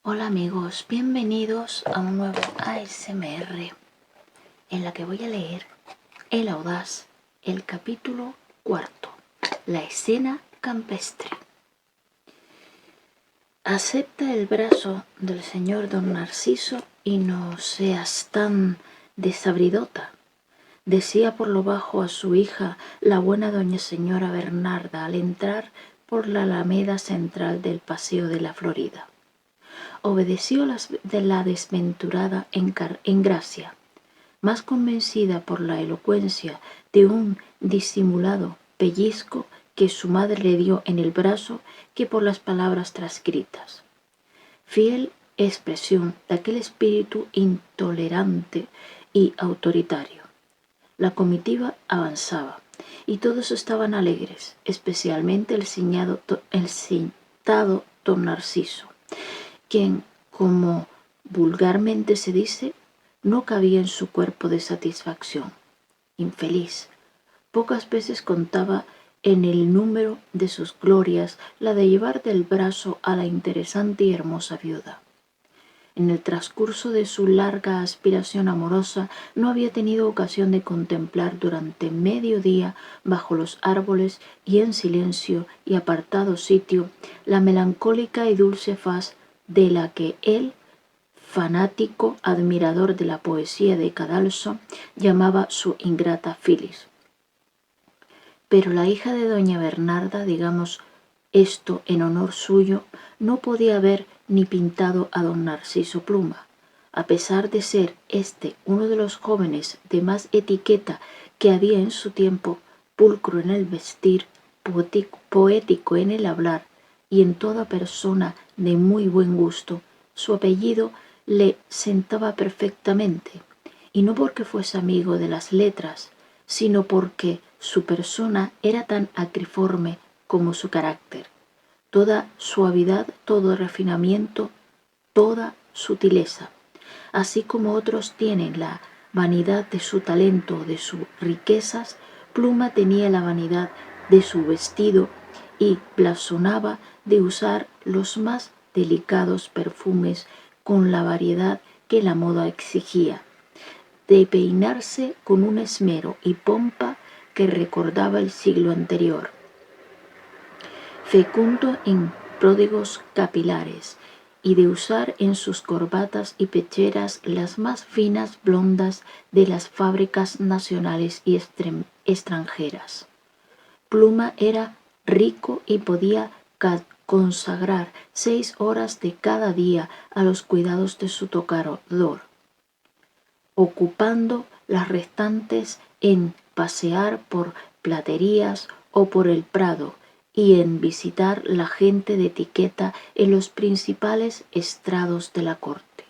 Hola amigos, bienvenidos a un nuevo ASMR en la que voy a leer El Audaz, el capítulo 4, la escena campestre. Acepta el brazo del señor don Narciso y no seas tan desabridota, decía por lo bajo a su hija la buena doña señora Bernarda al entrar por la alameda central del Paseo de la Florida. Obedeció de la desventurada en gracia, más convencida por la elocuencia de un disimulado pellizco que su madre le dio en el brazo que por las palabras transcritas. Fiel expresión de aquel espíritu intolerante y autoritario. La comitiva avanzaba y todos estaban alegres, especialmente el citado don Narciso, quien, como vulgarmente se dice, no cabía en su cuerpo de satisfacción. Infeliz, pocas veces contaba en el número de sus glorias la de llevar del brazo a la interesante y hermosa viuda. En el transcurso de su larga aspiración amorosa no había tenido ocasión de contemplar durante medio día bajo los árboles y en silencio y apartado sitio la melancólica y dulce faz de la que él, fanático admirador de la poesía de Cadalso, llamaba su ingrata Filis. Pero la hija de doña Bernarda, digamos esto en honor suyo, no podía ver ni pintado a don Narciso Pluma, a pesar de ser este uno de los jóvenes de más etiqueta que había en su tiempo, pulcro en el vestir, poético en el hablar y en toda persona de muy buen gusto. Su apellido le sentaba perfectamente, y no porque fuese amigo de las letras, sino porque su persona era tan acriforme como su carácter. Toda suavidad, todo refinamiento, toda sutileza. Así como otros tienen la vanidad de su talento, de sus riquezas, Pluma tenía la vanidad de su vestido y blasonaba de usar los más delicados perfumes con la variedad que la moda exigía, de peinarse con un esmero y pompa que recordaba el siglo anterior, fecundo en pródigos capilares, y de usar en sus corbatas y pecheras las más finas blondas de las fábricas nacionales y extranjeras. Pluma era rico y podía consagrar 6 horas de cada día a los cuidados de su tocador, ocupando las restantes en pasear por platerías o por el Prado y en visitar la gente de etiqueta en los principales estrados de la corte.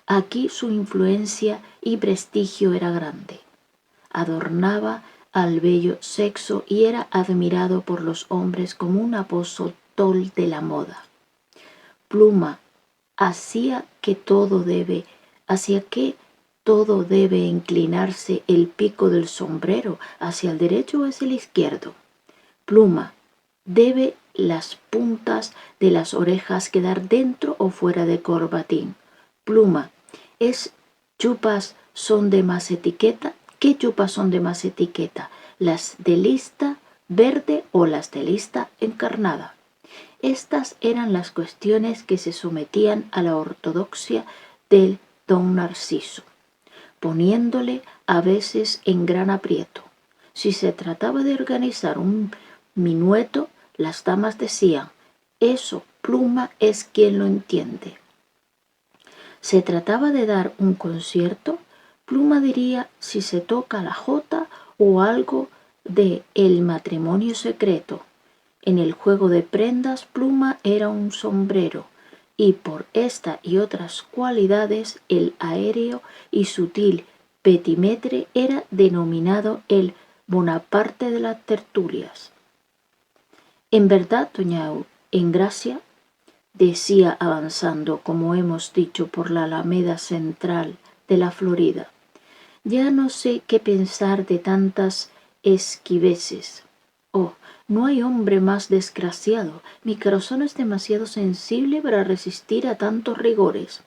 Aquí su influencia y prestigio era grande. Adornaba al bello sexo y era admirado por los hombres como un apóstol de la moda. Pluma hacia que todo debe inclinarse el pico del sombrero, hacia el derecho o hacia el izquierdo. Pluma, ¿debe las puntas de las orejas quedar dentro o fuera de corbatín? Pluma, chupas son de más etiqueta? ¿Qué chupas son de más etiqueta? ¿Las de lista verde o las de lista encarnada? Estas eran las cuestiones que se sometían a la ortodoxia del don Narciso, poniéndole a veces en gran aprieto. Si se trataba de organizar un minueto, las damas decían: eso, Pluma es quien lo entiende. Se trataba de dar un concierto, Pluma diría si se toca la jota o algo de el matrimonio secreto. En el juego de prendas, Pluma era un sombrero, y por esta y otras cualidades el aéreo y sutil petimetre era denominado el Bonaparte de las tertulias. En verdad, doña Engracia, decía avanzando, como hemos dicho, por la alameda central de la Florida, ya no sé qué pensar de tantas esquiveces. Oh, no hay hombre más desgraciado. Mi corazón es demasiado sensible para resistir a tantos rigores.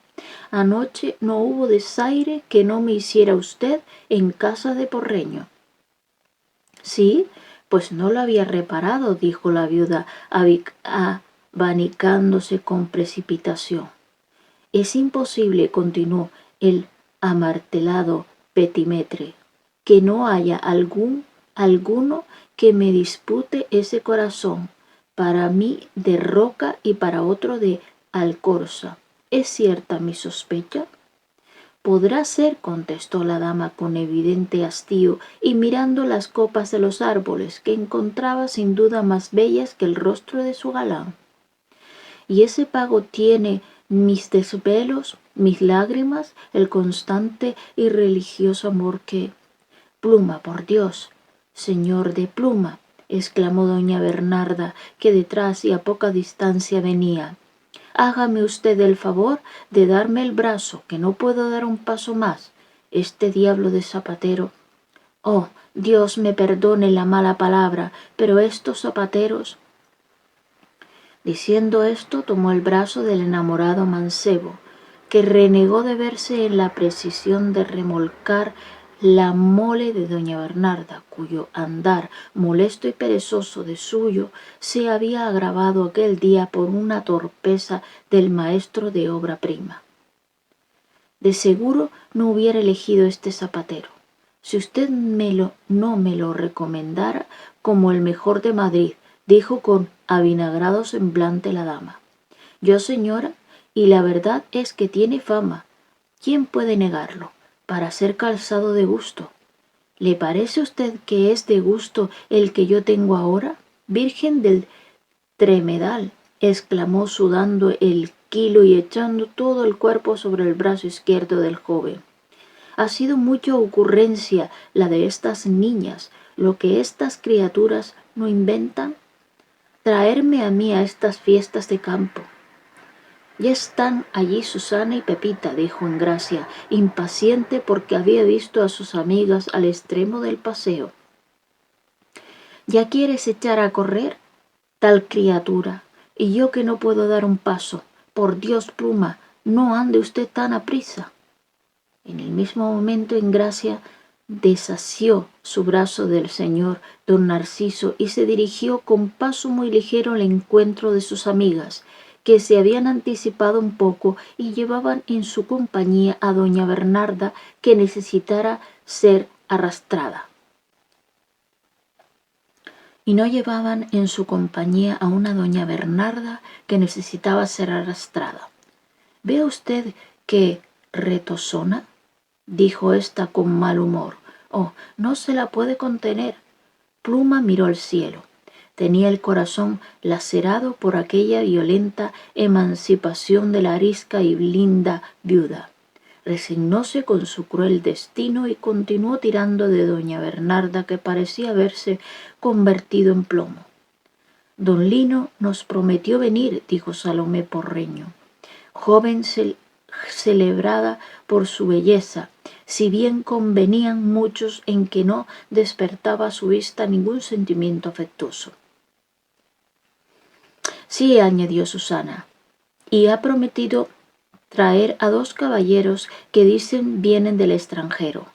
Anoche no hubo desaire que no me hiciera usted en casa de Porreño. Sí, pues no lo había reparado, dijo la viuda, abanicándose con precipitación. Es imposible, continuó el amartelado Petimetre, que no haya alguno que me dispute ese corazón, para mí de Roca y para otro de Alcorza. ¿Es cierta mi sospecha? Podrá ser, contestó la dama con evidente hastío y mirando las copas de los árboles, que encontraba sin duda más bellas que el rostro de su galán. Y ese pago tiene mis desvelos, mis lágrimas, el constante y religioso amor que... Pluma, por Dios, señor de Pluma, exclamó doña Bernarda, que detrás y a poca distancia venía. Hágame usted el favor de darme el brazo, que no puedo dar un paso más. Este diablo de zapatero. Oh, Dios me perdone la mala palabra, pero estos zapateros... Diciendo esto, tomó el brazo del enamorado mancebo, que renegó de verse en la precisión de remolcar la mole de doña Bernarda, cuyo andar, molesto y perezoso de suyo, se había agravado aquel día por una torpeza del maestro de obra prima. De seguro no hubiera elegido este zapatero, si usted no me lo recomendara como el mejor de Madrid, dijo con avinagrado semblante la dama. Yo, señora, y la verdad es que tiene fama, ¿quién puede negarlo?, para ser calzado de gusto. ¿Le parece a usted que es de gusto el que yo tengo ahora? Virgen del Tremedal, exclamó sudando el quilo y echando todo el cuerpo sobre el brazo izquierdo del joven. Ha sido mucha ocurrencia la de estas niñas, lo que estas criaturas no inventan. Traerme a mí a estas fiestas de campo. Ya están allí Susana y Pepita, dijo Engracia, impaciente porque había visto a sus amigas al extremo del paseo. ¿Ya quieres echar a correr? Tal criatura, y yo que no puedo dar un paso. Por Dios, Pluma, no ande usted tan aprisa. En el mismo momento Engracia desasió su brazo del señor don Narciso y se dirigió con paso muy ligero al encuentro de sus amigas, que se habían anticipado un poco y llevaban en su compañía a doña Bernarda, que necesitara ser arrastrada. Y no llevaban en su compañía a una doña Bernarda que necesitaba ser arrastrada. ¿Ve usted qué retozona?, dijo ésta con mal humor. Oh, no se la puede contener. Pluma miró al cielo. Tenía el corazón lacerado por aquella violenta emancipación de la arisca y linda viuda. Resignóse con su cruel destino y continuó tirando de doña Bernarda, que parecía haberse convertido en plomo. Don Lino nos prometió venir, dijo Salomé Porreño, joven celebrada por su belleza, si bien convenían muchos en que no despertaba a su vista ningún sentimiento afectuoso. Sí, añadió Susana, y ha prometido traer a 2 caballeros que dicen vienen del extranjero.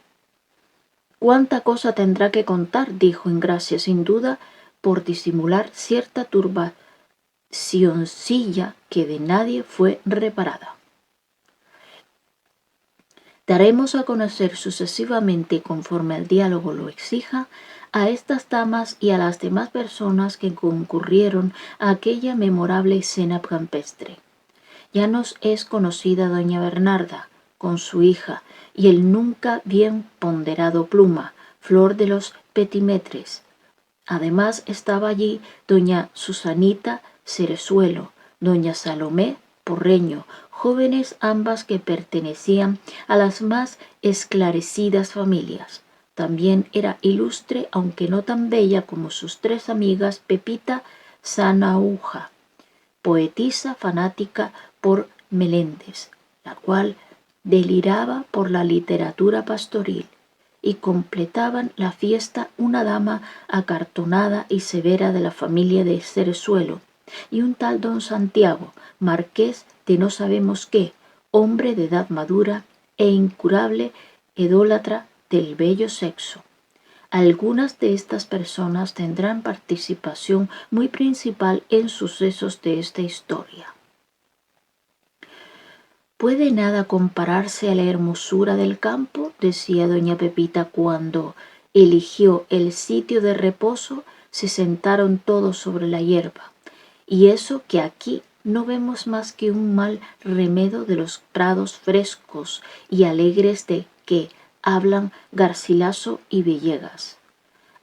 ¿Cuánta cosa tendrá que contar?, dijo Engracia, sin duda por disimular cierta turbacioncilla que de nadie fue reparada. Daremos a conocer sucesivamente, conforme el diálogo lo exija, a estas damas y a las demás personas que concurrieron a aquella memorable escena campestre. Ya nos es conocida doña Bernarda, con su hija, y el nunca bien ponderado Pluma, flor de los Petimetres. Además estaba allí doña Susanita Cerezuelo, doña Salomé Porreño, jóvenes ambas que pertenecían a las más esclarecidas familias. También era ilustre, aunque no tan bella como sus 3 amigas, Pepita Sanahúja, poetisa fanática por Meléndez, la cual deliraba por la literatura pastoril, y completaban la fiesta una dama acartonada y severa de la familia de Cerezuelo y un tal don Santiago, marqués de no sabemos qué, hombre de edad madura e incurable idólatra del bello sexo. Algunas de estas personas tendrán participación muy principal en sucesos de esta historia. ¿Puede nada compararse a la hermosura del campo?, decía doña Pepita cuando eligió el sitio de reposo. Se sentaron todos sobre la hierba. Y eso que aquí no vemos más que un mal remedo de los prados frescos y alegres de que hablan Garcilaso y Villegas.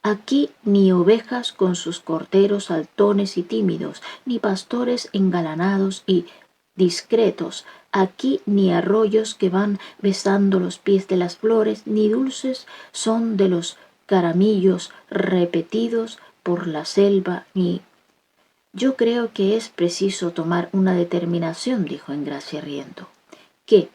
Aquí ni ovejas con sus corderos saltones y tímidos, ni pastores engalanados y discretos, aquí ni arroyos que van besando los pies de las flores, ni dulces son de los caramillos repetidos por la selva, ni... Yo creo que es preciso tomar una determinación, dijo Engracia riendo. ¿Qué?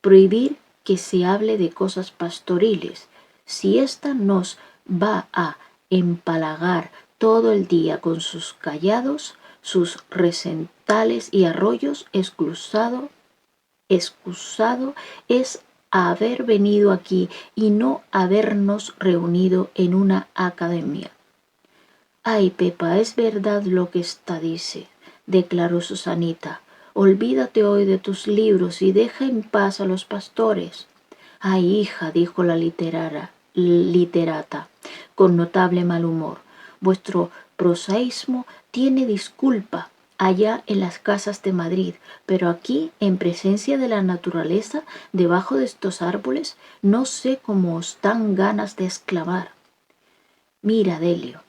Prohibir que se hable de cosas pastoriles. Si ésta nos va a empalagar todo el día con sus callados, sus recentales y arroyos, excusado es haber venido aquí y no habernos reunido en una academia. Ay, Pepa, es verdad lo que ésta dice, declaró Susanita. Olvídate hoy de tus libros y deja en paz a los pastores. Ay, hija, dijo la literata, con notable mal humor, vuestro prosaísmo tiene disculpa allá en las casas de Madrid, pero aquí, en presencia de la naturaleza, debajo de estos árboles, no sé cómo os dan ganas de exclamar. Mira, Delio,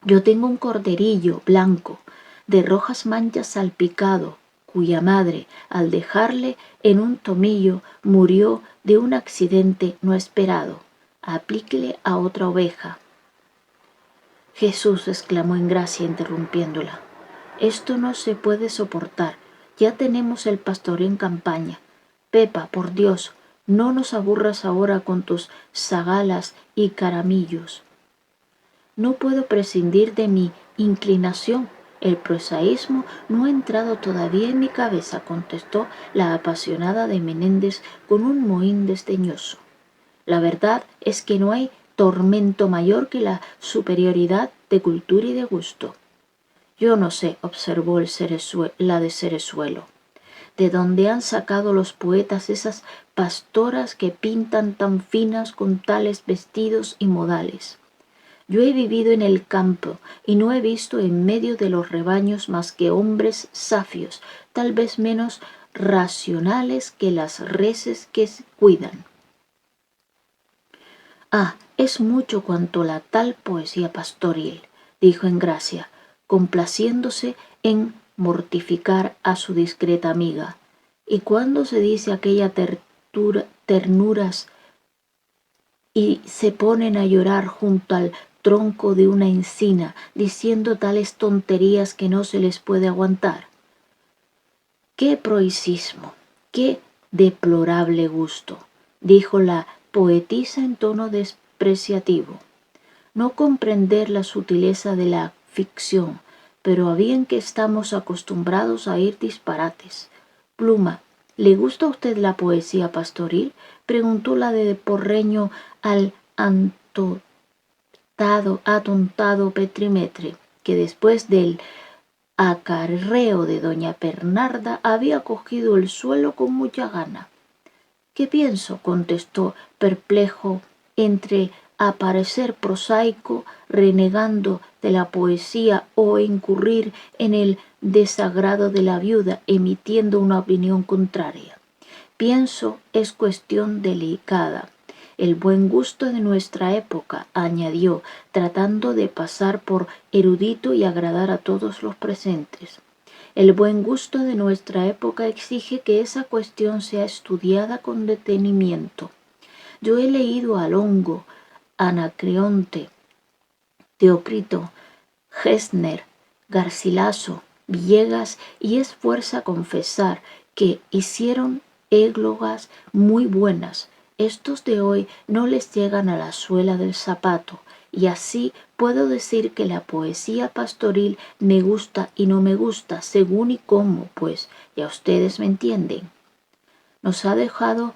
yo tengo un corderillo blanco, de rojas manchas salpicado, cuya madre, al dejarle en un tomillo, murió de un accidente no esperado. Aplíquele a otra oveja. Jesús, exclamó Engracia interrumpiéndola, esto no se puede soportar. Ya tenemos el pastoreo en campaña. Pepa, por Dios, no nos aburras ahora con tus zagalas y caramillos. No puedo prescindir de mi inclinación. El prosaísmo no ha entrado todavía en mi cabeza, contestó la apasionada de Menéndez con un mohín desdeñoso. La verdad es que no hay tormento mayor que la superioridad de cultura y de gusto. Yo no sé, observó la de Cerezuelo, de dónde han sacado los poetas esas pastoras que pintan tan finas con tales vestidos y modales. Yo he vivido en el campo y no he visto en medio de los rebaños más que hombres safios, tal vez menos racionales que las reses que se cuidan. Ah, es mucho cuanto la tal poesía pastoril, dijo Engracia, complaciéndose en mortificar a su discreta amiga. Y cuando se dice aquella ternuras y se ponen a llorar junto al tronco de una encina, diciendo tales tonterías que no se les puede aguantar. ¡Qué proicismo! ¡Qué deplorable gusto!, dijo la poetisa en tono despreciativo. No comprender la sutileza de la ficción, pero a bien que estamos acostumbrados a oír disparates. Pluma, ¿le gusta a usted la poesía pastoril?, preguntó la de Porreño al atontado Petrimetre, que después del acarreo de doña Bernarda había cogido el suelo con mucha gana. ¿Qué pienso?, contestó perplejo entre aparecer prosaico, renegando de la poesía, o incurrir en el desagrado de la viuda, emitiendo una opinión contraria. Pienso es cuestión delicada. El buen gusto de nuestra época, añadió, tratando de pasar por erudito y agradar a todos los presentes. El buen gusto de nuestra época exige que esa cuestión sea estudiada con detenimiento. Yo he leído a Longo, Anacreonte, Teócrito, Gesner, Garcilaso, Villegas, y es fuerza confesar que hicieron églogas muy buenas. estos de hoy no les llegan a la suela del zapato, y así puedo decir que la poesía pastoril me gusta y no me gusta, según y cómo, pues ya ustedes me entienden. Nos ha dejado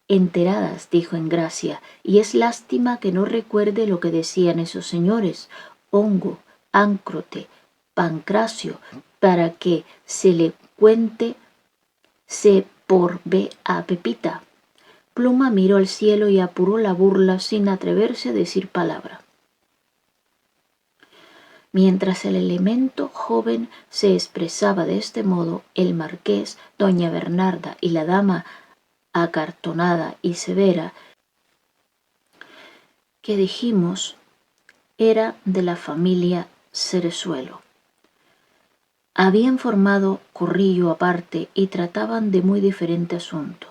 enteradas, dijo Engracia, y es lástima que no recuerde lo que decían esos señores, Hongo, Áncrote, Pancracio, para que se le cuente se por ve a Pepita. Pluma miró al cielo y apuró la burla sin atreverse a decir palabra. Mientras el elemento joven se expresaba de este modo, el marqués, doña Bernarda y la dama acartonada y severa, que dijimos era de la familia Cerezuelo, habían formado corrillo aparte y trataban de muy diferente asunto.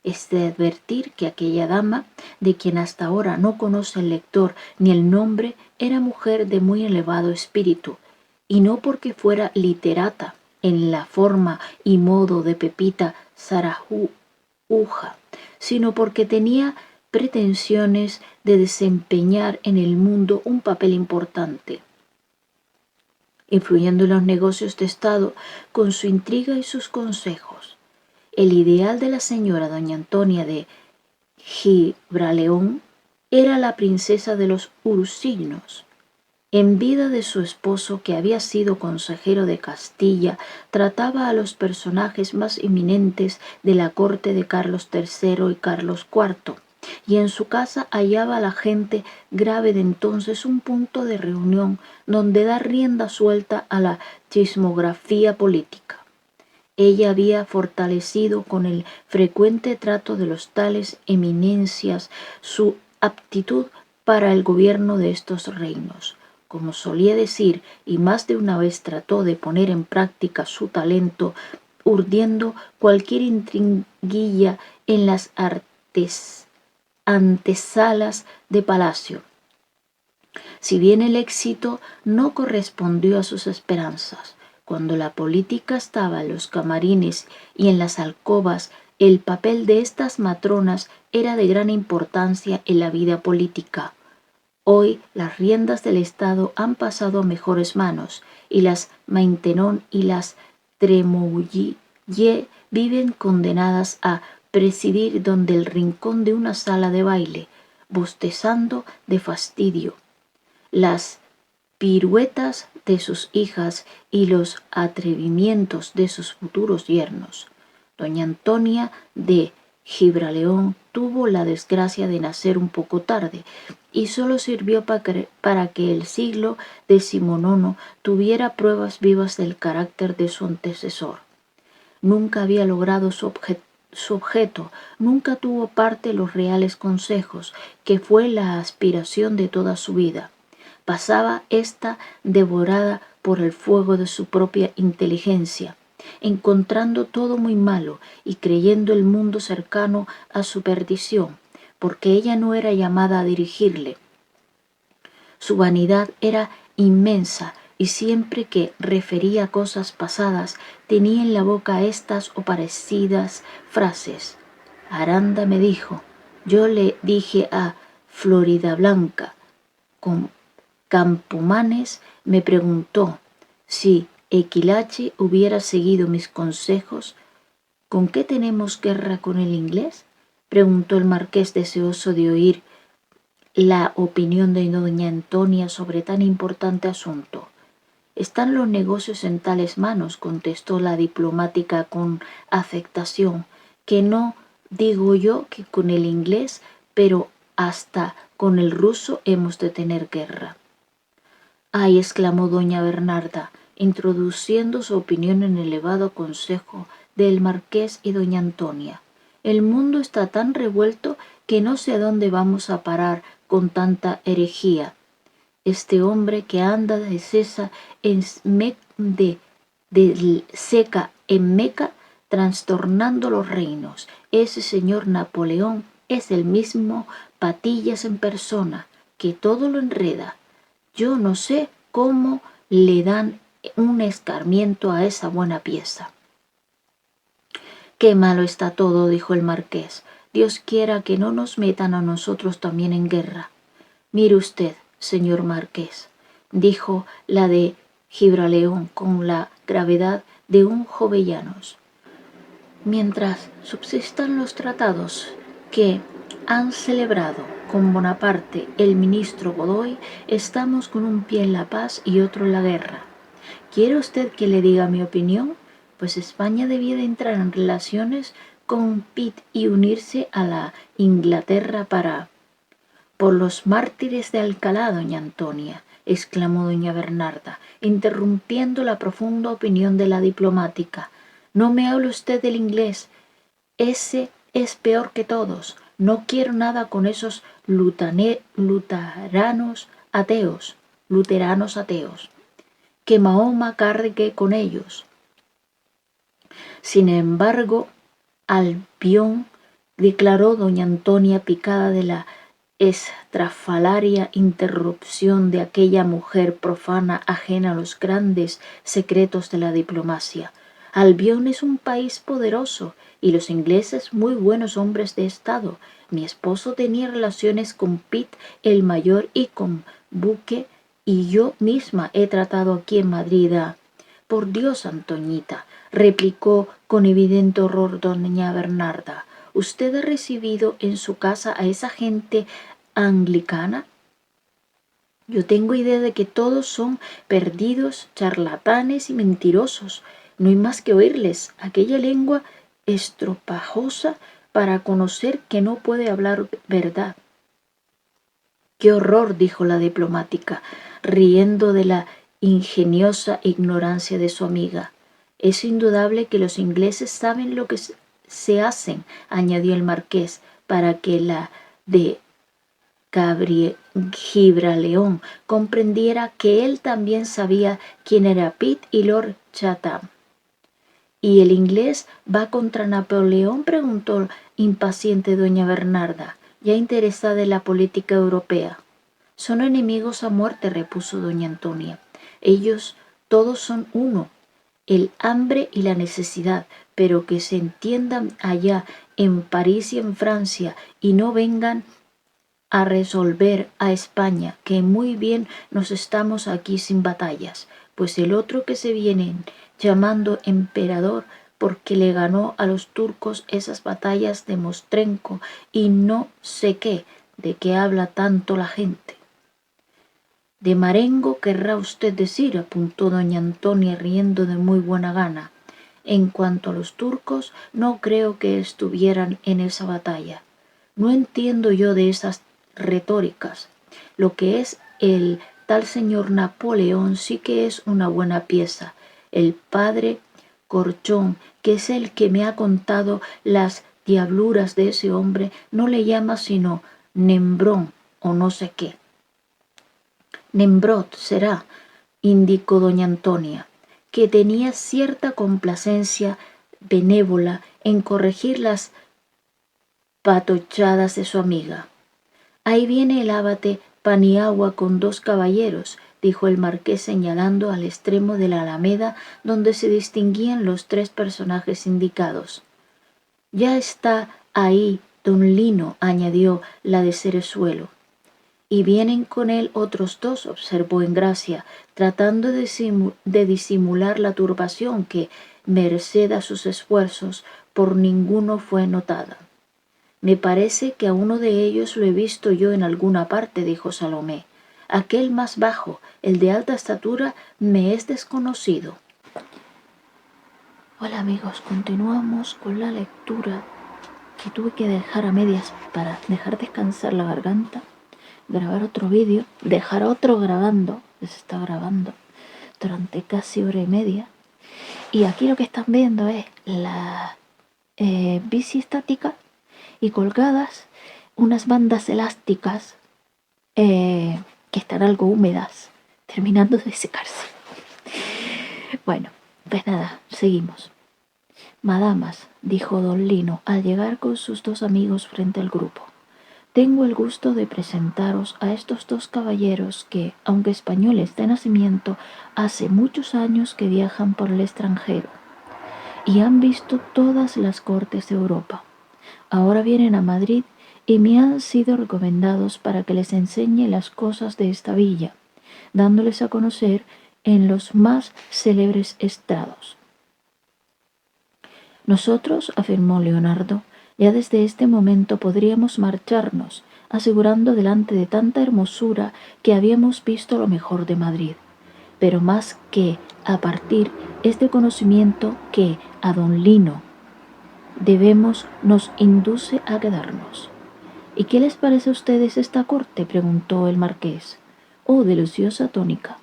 Es de advertir que aquella dama, de quien hasta ahora no conoce el lector ni el nombre, era mujer de muy elevado espíritu, y no porque fuera literata en la forma y modo de Pepita Sarajuja, sino porque tenía pretensiones de desempeñar en el mundo un papel importante, influyendo en los negocios de Estado con su intriga y sus consejos. El ideal de la señora doña Antonia de Gibraleón era la princesa de los Ursignos. En vida de su esposo, que había sido consejero de Castilla, trataba a los personajes más eminentes de la corte de Carlos III y Carlos IV, y en su casa hallaba a la gente grave de entonces un punto de reunión donde dar rienda suelta a la chismografía política. Ella había fortalecido con el frecuente trato de los tales eminencias su aptitud para el gobierno de estos reinos. Como solía decir, y más de una vez trató de poner en práctica su talento, urdiendo cualquier intriguilla en las antesalas de palacio. Si bien el éxito no correspondió a sus esperanzas, cuando la política estaba en los camarines y en las alcobas, el papel de estas matronas era de gran importancia en la vida política. Hoy las riendas del Estado han pasado a mejores manos, y las Maintenon y las Tremouille viven condenadas a presidir donde el rincón de una sala de baile, bostezando de fastidio las piruetas de sus hijas y los atrevimientos de sus futuros yernos. Doña Antonia de Gibraleón tuvo la desgracia de nacer un poco tarde, y solo sirvió para que el siglo XIX tuviera pruebas vivas del carácter de su antecesor. Nunca había logrado su objeto, nunca tuvo parte en los reales consejos, que fue la aspiración de toda su vida. Pasaba ésta devorada por el fuego de su propia inteligencia, encontrando todo muy malo y creyendo el mundo cercano a su perdición, porque ella no era llamada a dirigirle. Su vanidad era inmensa, y siempre que refería cosas pasadas tenía en la boca estas o parecidas frases. Aranda me dijo, yo le dije a Floridablanca, con Campomanes me preguntó si Equilache hubiera seguido mis consejos. ¿Con qué tenemos guerra con el inglés?, preguntó el marqués, deseoso de oír la opinión de doña Antonia sobre tan importante asunto. Están los negocios en tales manos, contestó la diplomática con afectación, que no digo yo que con el inglés, pero hasta con el ruso hemos de tener guerra. ¡Ay!, exclamó doña Bernarda, introduciendo su opinión en el elevado consejo del marqués y doña Antonia. El mundo está tan revuelto que no sé a dónde vamos a parar con tanta herejía. Este hombre que anda de seca en Meca, trastornando los reinos, ese señor Napoleón es el mismo Patillas en persona, que todo lo enreda. Yo no sé cómo le dan un escarmiento a esa buena pieza. Qué malo está todo, dijo el marqués. Dios quiera que no nos metan a nosotros también en guerra. Mire usted, señor marqués, dijo la de Gibraleón con la gravedad de un jovellanos. Mientras subsistan los tratados que han celebrado con Bonaparte el ministro Godoy, estamos con un pie en la paz y otro en la guerra. ¿Quiere usted que le diga mi opinión? Pues España debía de entrar en relaciones con Pitt y unirse a la Inglaterra por los mártires de Alcalá, doña Antonia, exclamó doña Bernarda, interrumpiendo la profunda opinión de la diplomática. No me hable usted del inglés. Ese es peor que todos. No quiero nada con esos luteranos ateos. Que Mahoma cargue con ellos. Sin embargo, Albión, declaró doña Antonia, picada de la estrafalaria interrupción de aquella mujer profana ajena a los grandes secretos de la diplomacia. Albión es un país poderoso y los ingleses muy buenos hombres de estado. Mi esposo tenía relaciones con Pitt el mayor y con Buque, y yo misma he tratado aquí en Madrid a... Por Dios, Antoñita, replicó con evidente horror doña Bernarda, ¿usted ha recibido en su casa a esa gente anglicana? Yo tengo idea de que todos son perdidos, charlatanes y mentirosos. No hay más que oírles aquella lengua estropajosa para conocer que no puede hablar verdad. ¡Qué horror!, dijo la diplomática, riendo de la ingeniosa ignorancia de su amiga. Es indudable que los ingleses saben lo que se hacen, añadió el marqués, para que la de Gibraleón comprendiera que él también sabía quién era Pitt y Lord Chatham. ¿Y el inglés va contra Napoleón?, preguntó impaciente doña Bernarda, ya interesada en la política europea. Son enemigos a muerte, repuso doña Antonia. Ellos todos son uno, el hambre y la necesidad, pero que se entiendan allá en París y en Francia y no vengan a resolver a España, que muy bien nos estamos aquí sin batallas, pues el otro que se viene llamando emperador porque le ganó a los turcos esas batallas de Mostrenco y no sé qué, de qué habla tanto la gente. De Marengo querrá usted decir, apuntó doña Antonia riendo de muy buena gana. En cuanto a los turcos, no creo que estuvieran en esa batalla. No entiendo yo de esas retóricas. Lo que es el tal señor Napoleón sí que es una buena pieza. El padre Corchón, que es el que me ha contado las diabluras de ese hombre, no le llama sino Nembrón o no sé qué. Nembrot será, indicó doña Antonia, que tenía cierta complacencia benévola en corregir las patochadas de su amiga. Ahí viene el abate Paniagua con 2 caballeros, dijo el marqués señalando al extremo de la alameda donde se distinguían los 3 personajes indicados. Ya está ahí don Lino, añadió la de Cerezuelo. Y vienen con él otros 2, observó Engracia, tratando de disimular la turbación que, merced a sus esfuerzos, por ninguno fue notada. Me parece que a uno de ellos lo he visto yo en alguna parte, dijo Salomé. Aquel más bajo, el de alta estatura, me es desconocido. Hola amigos, continuamos con la lectura que tuve que dejar a medias para dejar descansar la garganta, grabar otro vídeo, dejar otro grabando, que se está grabando durante casi hora y media. Y aquí lo que están viendo es la bici estática y colgadas unas bandas elásticas que están algo húmedas, terminando de secarse. Bueno, pues nada, seguimos. Madamas, dijo don Lino al llegar con sus 2 amigos frente al grupo. Tengo el gusto de presentaros a estos 2 caballeros que, aunque españoles de nacimiento, hace muchos años que viajan por el extranjero y han visto todas las cortes de Europa. Ahora vienen a Madrid y me han sido recomendados para que les enseñe las cosas de esta villa, dándoles a conocer en los más célebres estrados. Nosotros, afirmó Leonardo, ya desde este momento podríamos marcharnos, asegurando delante de tanta hermosura que habíamos visto lo mejor de Madrid. Pero más que a partir este conocimiento que a don Lino debemos nos induce a quedarnos. ¿Y qué les parece a ustedes esta corte?, preguntó el marqués. Oh, deliciosa tónica.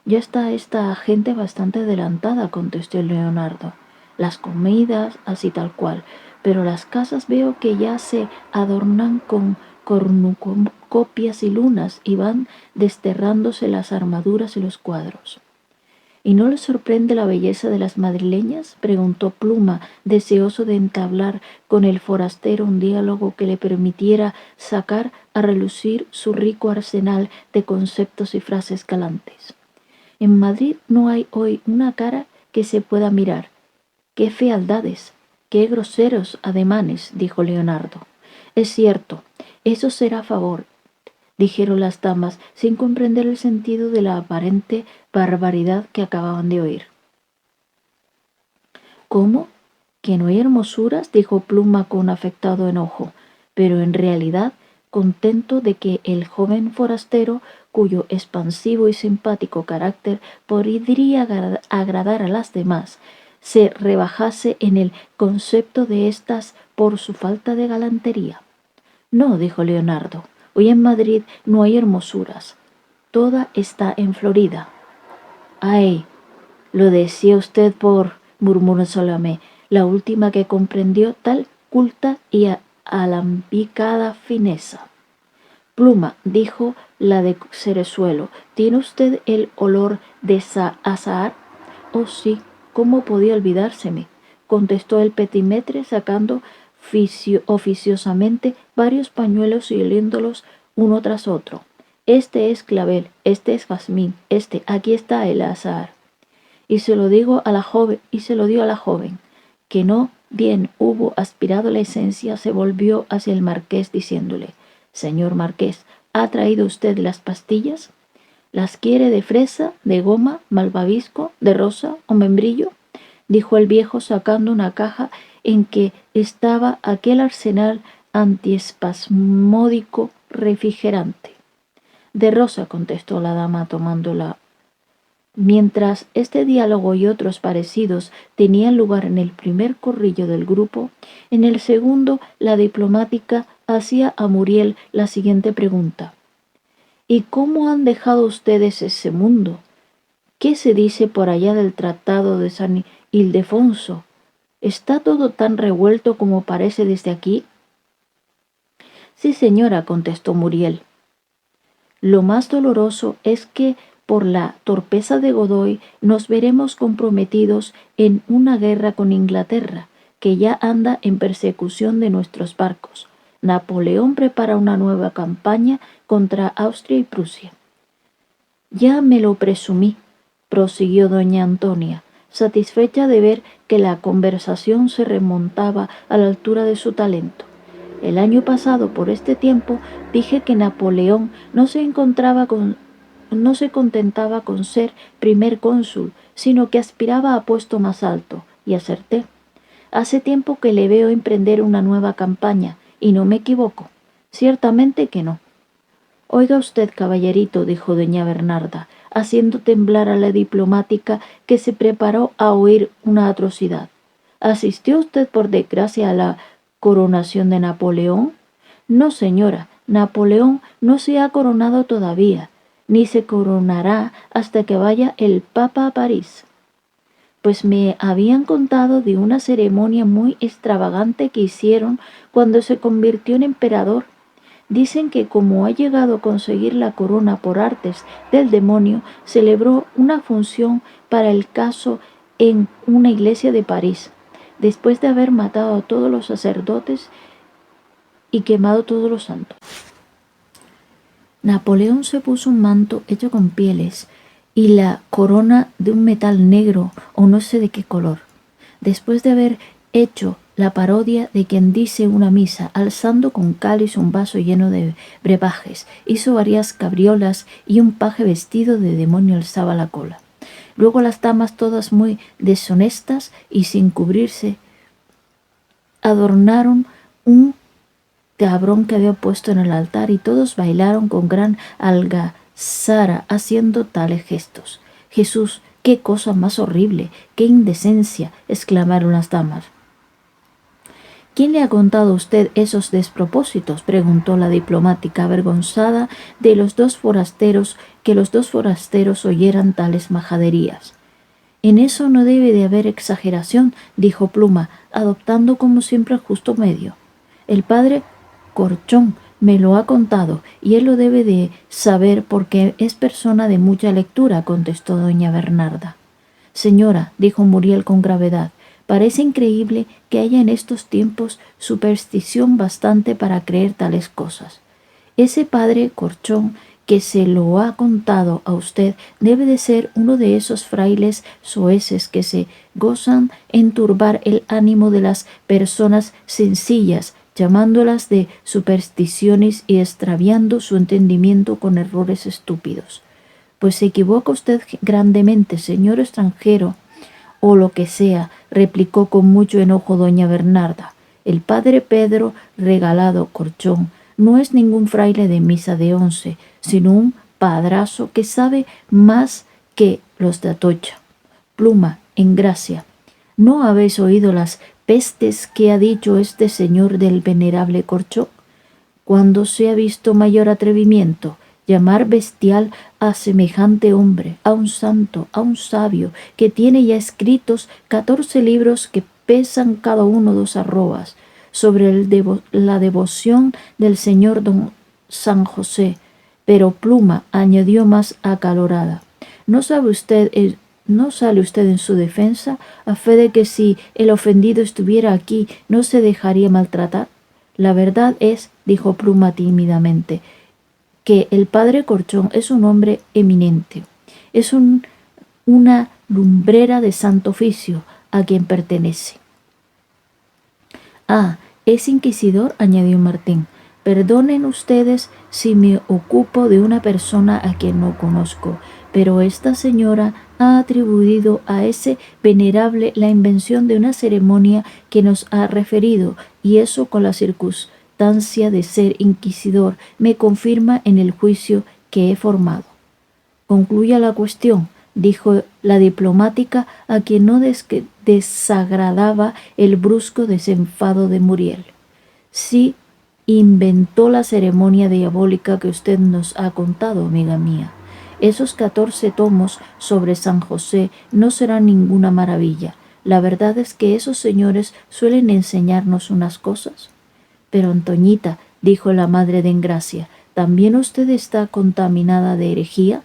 Ya está esta gente bastante adelantada, contestó Leonardo. Las comidas, así tal cual, pero las casas veo que ya se adornan con cornucopias y lunas y van desterrándose las armaduras y los cuadros. ¿Y no les sorprende la belleza de las madrileñas?, preguntó Pluma, deseoso de entablar con el forastero un diálogo que le permitiera sacar a relucir su rico arsenal de conceptos y frases galantes. En Madrid no hay hoy una cara que se pueda mirar. ¡Qué fealdades! ¡Qué groseros ademanes!, dijo Leonardo. Es cierto, eso será a favor, dijeron las damas, sin comprender el sentido de la aparente barbaridad que acababan de oír. ¿Cómo? ¿Que no hay hermosuras?, dijo Pluma con afectado enojo, pero en realidad contento de que el joven forastero, cuyo expansivo y simpático carácter podría agradar a las demás, se rebajase en el concepto de éstas por su falta de galantería. No, dijo Leonardo, hoy en Madrid no hay hermosuras. Toda está en Florida. Ay, lo decía usted murmuró Salomé, la última que comprendió tal culta y alambicada fineza. Pluma, dijo la de Cerezuelo, ¿tiene usted el olor de azahar? Oh, sí, ¿cómo podía olvidárseme?, contestó el petimetre sacando oficiosamente varios pañuelos y oliéndolos uno tras otro. Este es clavel, este es jazmín, aquí está el azahar. Y se lo dio a la joven, que no bien hubo aspirado la esencia, se volvió hacia el marqués diciéndole: Señor marqués, ¿ha traído usted las pastillas? ¿Las quiere de fresa, de goma, malvavisco, de rosa o membrillo?, dijo el viejo sacando una caja en que estaba aquel arsenal antiespasmódico refrigerante. De rosa, contestó la dama tomándola. Mientras este diálogo y otros parecidos tenían lugar en el primer corrillo del grupo, en el segundo la diplomática hacía a Muriel la siguiente pregunta: ¿Y cómo han dejado ustedes ese mundo? ¿Qué se dice por allá del Tratado de San Ildefonso? ¿Está todo tan revuelto como parece desde aquí? Sí, señora, contestó Muriel. Lo más doloroso es que por la torpeza de Godoy nos veremos comprometidos en una guerra con Inglaterra, que ya anda en persecución de nuestros barcos. Napoleón prepara una nueva campaña contra Austria y Prusia. Ya me lo presumí, prosiguió doña Antonia, satisfecha de ver que la conversación se remontaba a la altura de su talento. El año pasado, por este tiempo, dije que Napoleón no se contentaba con ser primer cónsul, sino que aspiraba a puesto más alto, y acerté. Hace tiempo que le veo emprender una nueva campaña, y no me equivoco. Ciertamente que no. Oiga usted, caballerito, dijo doña Bernarda, haciendo temblar a la diplomática, que se preparó a oír una atrocidad. ¿Asistió usted por desgracia a la coronación de Napoleón? No, señora, Napoleón no se ha coronado todavía, ni se coronará hasta que vaya el Papa a París. Pues me habían contado de una ceremonia muy extravagante que hicieron cuando se convirtió en emperador. Dicen que como ha llegado a conseguir la corona por artes del demonio, celebró una función para el caso en una iglesia de París, después de haber matado a todos los sacerdotes y quemado todos los santos. Napoleón se puso un manto hecho con pieles y la corona de un metal negro o no sé de qué color. Después de haber hecho la parodia de quien dice una misa, alzando con cáliz un vaso lleno de brebajes. Hizo varias cabriolas y un paje vestido de demonio alzaba la cola. Luego las damas, todas muy deshonestas y sin cubrirse, adornaron un cabrón que había puesto en el altar y todos bailaron con gran algazara haciendo tales gestos. Jesús, qué cosa más horrible, qué indecencia, exclamaron las damas. ¿Quién le ha contado a usted esos despropósitos?, preguntó la diplomática, avergonzada de los dos forasteros, que los dos forasteros oyeran tales majaderías. En eso no debe de haber exageración, dijo Pluma, adoptando como siempre el justo medio. El padre Corchón me lo ha contado y él lo debe de saber porque es persona de mucha lectura, contestó doña Bernarda. Señora, dijo Muriel con gravedad, parece increíble que haya en estos tiempos superstición bastante para creer tales cosas. Ese padre Corchón que se lo ha contado a usted debe de ser uno de esos frailes soeces que se gozan en turbar el ánimo de las personas sencillas, llamándolas de supersticiones y extraviando su entendimiento con errores estúpidos. Pues se equivoca usted grandemente, señor extranjero, o lo que sea, replicó con mucho enojo doña Bernarda. El padre Pedro Regalado Corchón no es ningún fraile de misa de 11, sino un padrazo que sabe más que los de Atocha. Pluma, en gracia, ¿no habéis oído las pestes que ha dicho este señor del venerable Corchón? ¿Cuándo se ha visto mayor atrevimiento? Llamar bestial a semejante hombre, a un santo, a un sabio, que tiene ya escritos 14 libros que pesan cada uno 2 arrobas, sobre la devoción del señor don San José. Pero Pluma, añadió más acalorada, ¿no sale usted en su defensa, a fe de que si el ofendido estuviera aquí no se dejaría maltratar? La verdad es, dijo Pluma tímidamente, que el padre Corchón es un hombre eminente, es una lumbrera de santo oficio a quien pertenece. Ah, ¿es inquisidor?, añadió Martín. Perdonen ustedes si me ocupo de una persona a quien no conozco, pero esta señora ha atribuido a ese venerable la invención de una ceremonia que nos ha referido, y eso con la circunstancia de ser inquisidor me confirma en el juicio que he formado. Concluya la cuestión, dijo la diplomática, a quien no desagradaba el brusco desenfado de Muriel. Sí, inventó la ceremonia diabólica que usted nos ha contado, amiga mía. Esos 14 tomos sobre San José no serán ninguna maravilla. La verdad es que esos señores suelen enseñarnos unas cosas. Pero Antoñita, dijo la madre de Engracia, ¿también usted está contaminada de herejía?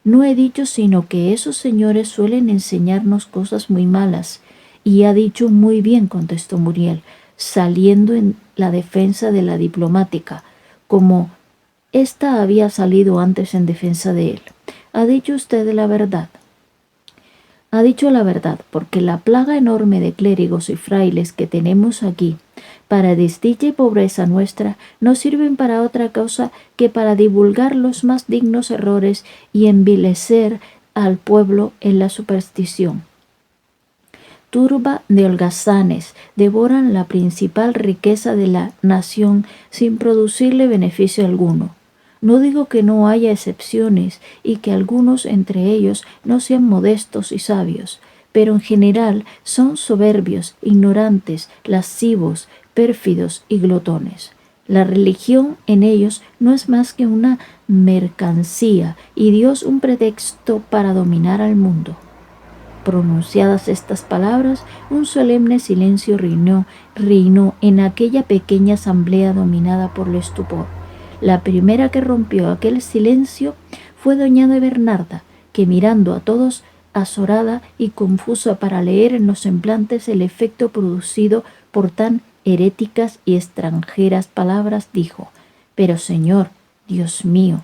No he dicho sino que esos señores suelen enseñarnos cosas muy malas. Y ha dicho muy bien, contestó Muriel, saliendo en la defensa de la diplomática, como ésta había salido antes en defensa de él. Ha dicho usted la verdad. Ha dicho la verdad, porque la plaga enorme de clérigos y frailes que tenemos aquí, para desdicha y pobreza nuestra, no sirven para otra cosa que para divulgar los más dignos errores y envilecer al pueblo en la superstición. Turba de holgazanes devoran la principal riqueza de la nación sin producirle beneficio alguno. No digo que no haya excepciones y que algunos entre ellos no sean modestos y sabios, pero en general son soberbios, ignorantes, lascivos, pérfidos y glotones. La religión en ellos no es más que una mercancía y Dios un pretexto para dominar al mundo. Pronunciadas estas palabras, un solemne silencio reinó en aquella pequeña asamblea dominada por el estupor. La primera que rompió aquel silencio fue doña Bernarda, que mirando a todos azorada y confusa para leer en los semblantes el efecto producido por tan heréticas y extranjeras palabras, dijo: «Pero señor, Dios mío,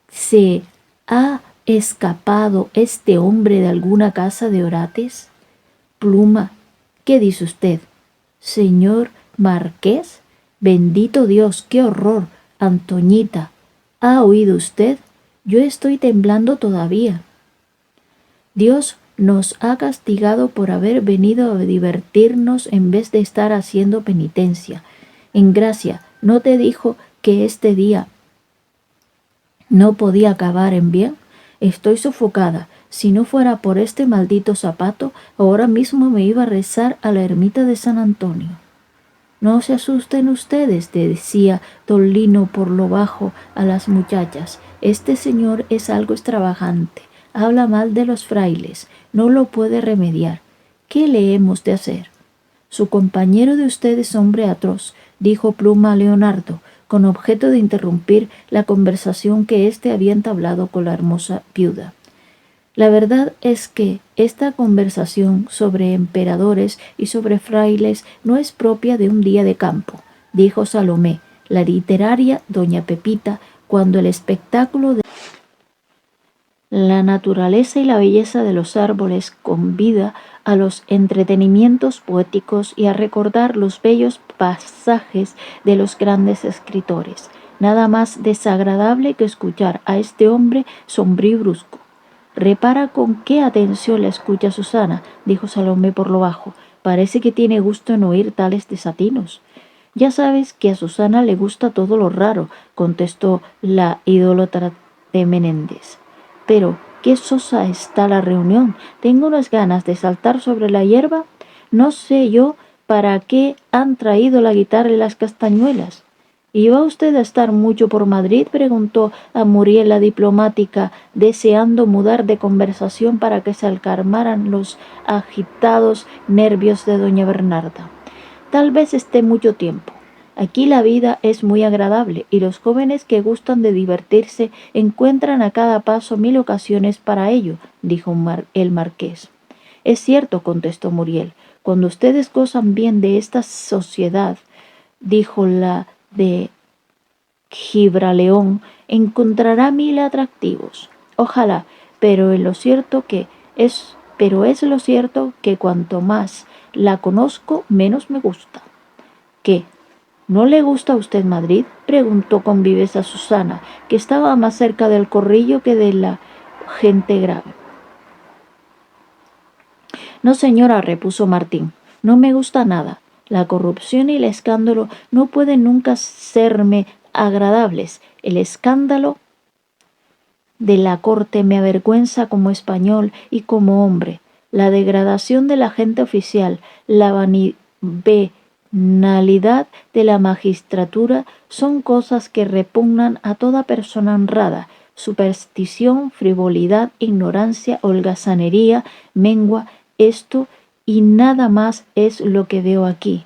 ¿se ha escapado este hombre de alguna casa de orates?» Pluma, ¿qué dice usted? Señor Marqués, bendito Dios, qué horror. Antoñita, ¿ha oído usted? Yo estoy temblando todavía. Dios nos ha castigado por haber venido a divertirnos en vez de estar haciendo penitencia. En gracia, ¿no te dijo que este día no podía acabar en bien? Estoy sofocada. Si no fuera por este maldito zapato, ahora mismo me iba a rezar a la ermita de San Antonio. No se asusten ustedes, decía don Lino por lo bajo a las muchachas. Este señor es algo extravagante. Habla mal de los frailes. No lo puede remediar. ¿Qué le hemos de hacer? Su compañero de usted es hombre atroz, dijo Pluma a Leonardo, con objeto de interrumpir la conversación que éste había entablado con la hermosa viuda. La verdad es que esta conversación sobre emperadores y sobre frailes no es propia de un día de campo, dijo Salomé, la literaria doña Pepita, cuando el espectáculo de la naturaleza y la belleza de los árboles convida a los entretenimientos poéticos y a recordar los bellos pasajes de los grandes escritores. Nada más desagradable que escuchar a este hombre sombrío y brusco. Repara con qué atención la escucha Susana, dijo Salomé por lo bajo. Parece que tiene gusto en oír tales desatinos. Ya sabes que a Susana le gusta todo lo raro, contestó la idólatra de Menéndez. Pero, qué sosa está la reunión. Tengo unas ganas de saltar sobre la hierba. No sé yo para qué han traído la guitarra y las castañuelas. ¿Y va usted a estar mucho por Madrid?, preguntó a Muriel la diplomática, deseando mudar de conversación para que se calmaran los agitados nervios de doña Bernarda. Tal vez esté mucho tiempo. Aquí la vida es muy agradable y los jóvenes que gustan de divertirse encuentran a cada paso 1000 ocasiones para ello, dijo el marqués. Es cierto, contestó Muriel, cuando ustedes gozan bien de esta sociedad, dijo la de Gibraleón, encontrará 1000 atractivos. Ojalá, pero es lo cierto que cuanto más la conozco, menos me gusta. ¿Qué? ¿No le gusta a usted Madrid?, preguntó con viveza Susana, que estaba más cerca del corrillo que de la gente grave. No, señora, repuso Martín, no me gusta nada. La corrupción y el escándalo no pueden nunca serme agradables. El escándalo de la corte me avergüenza como español y como hombre. La degradación de la gente oficial, la venalidad de la magistratura son cosas que repugnan a toda persona honrada. Superstición, frivolidad, ignorancia, holgazanería, mengua, esto y nada más es lo que veo aquí.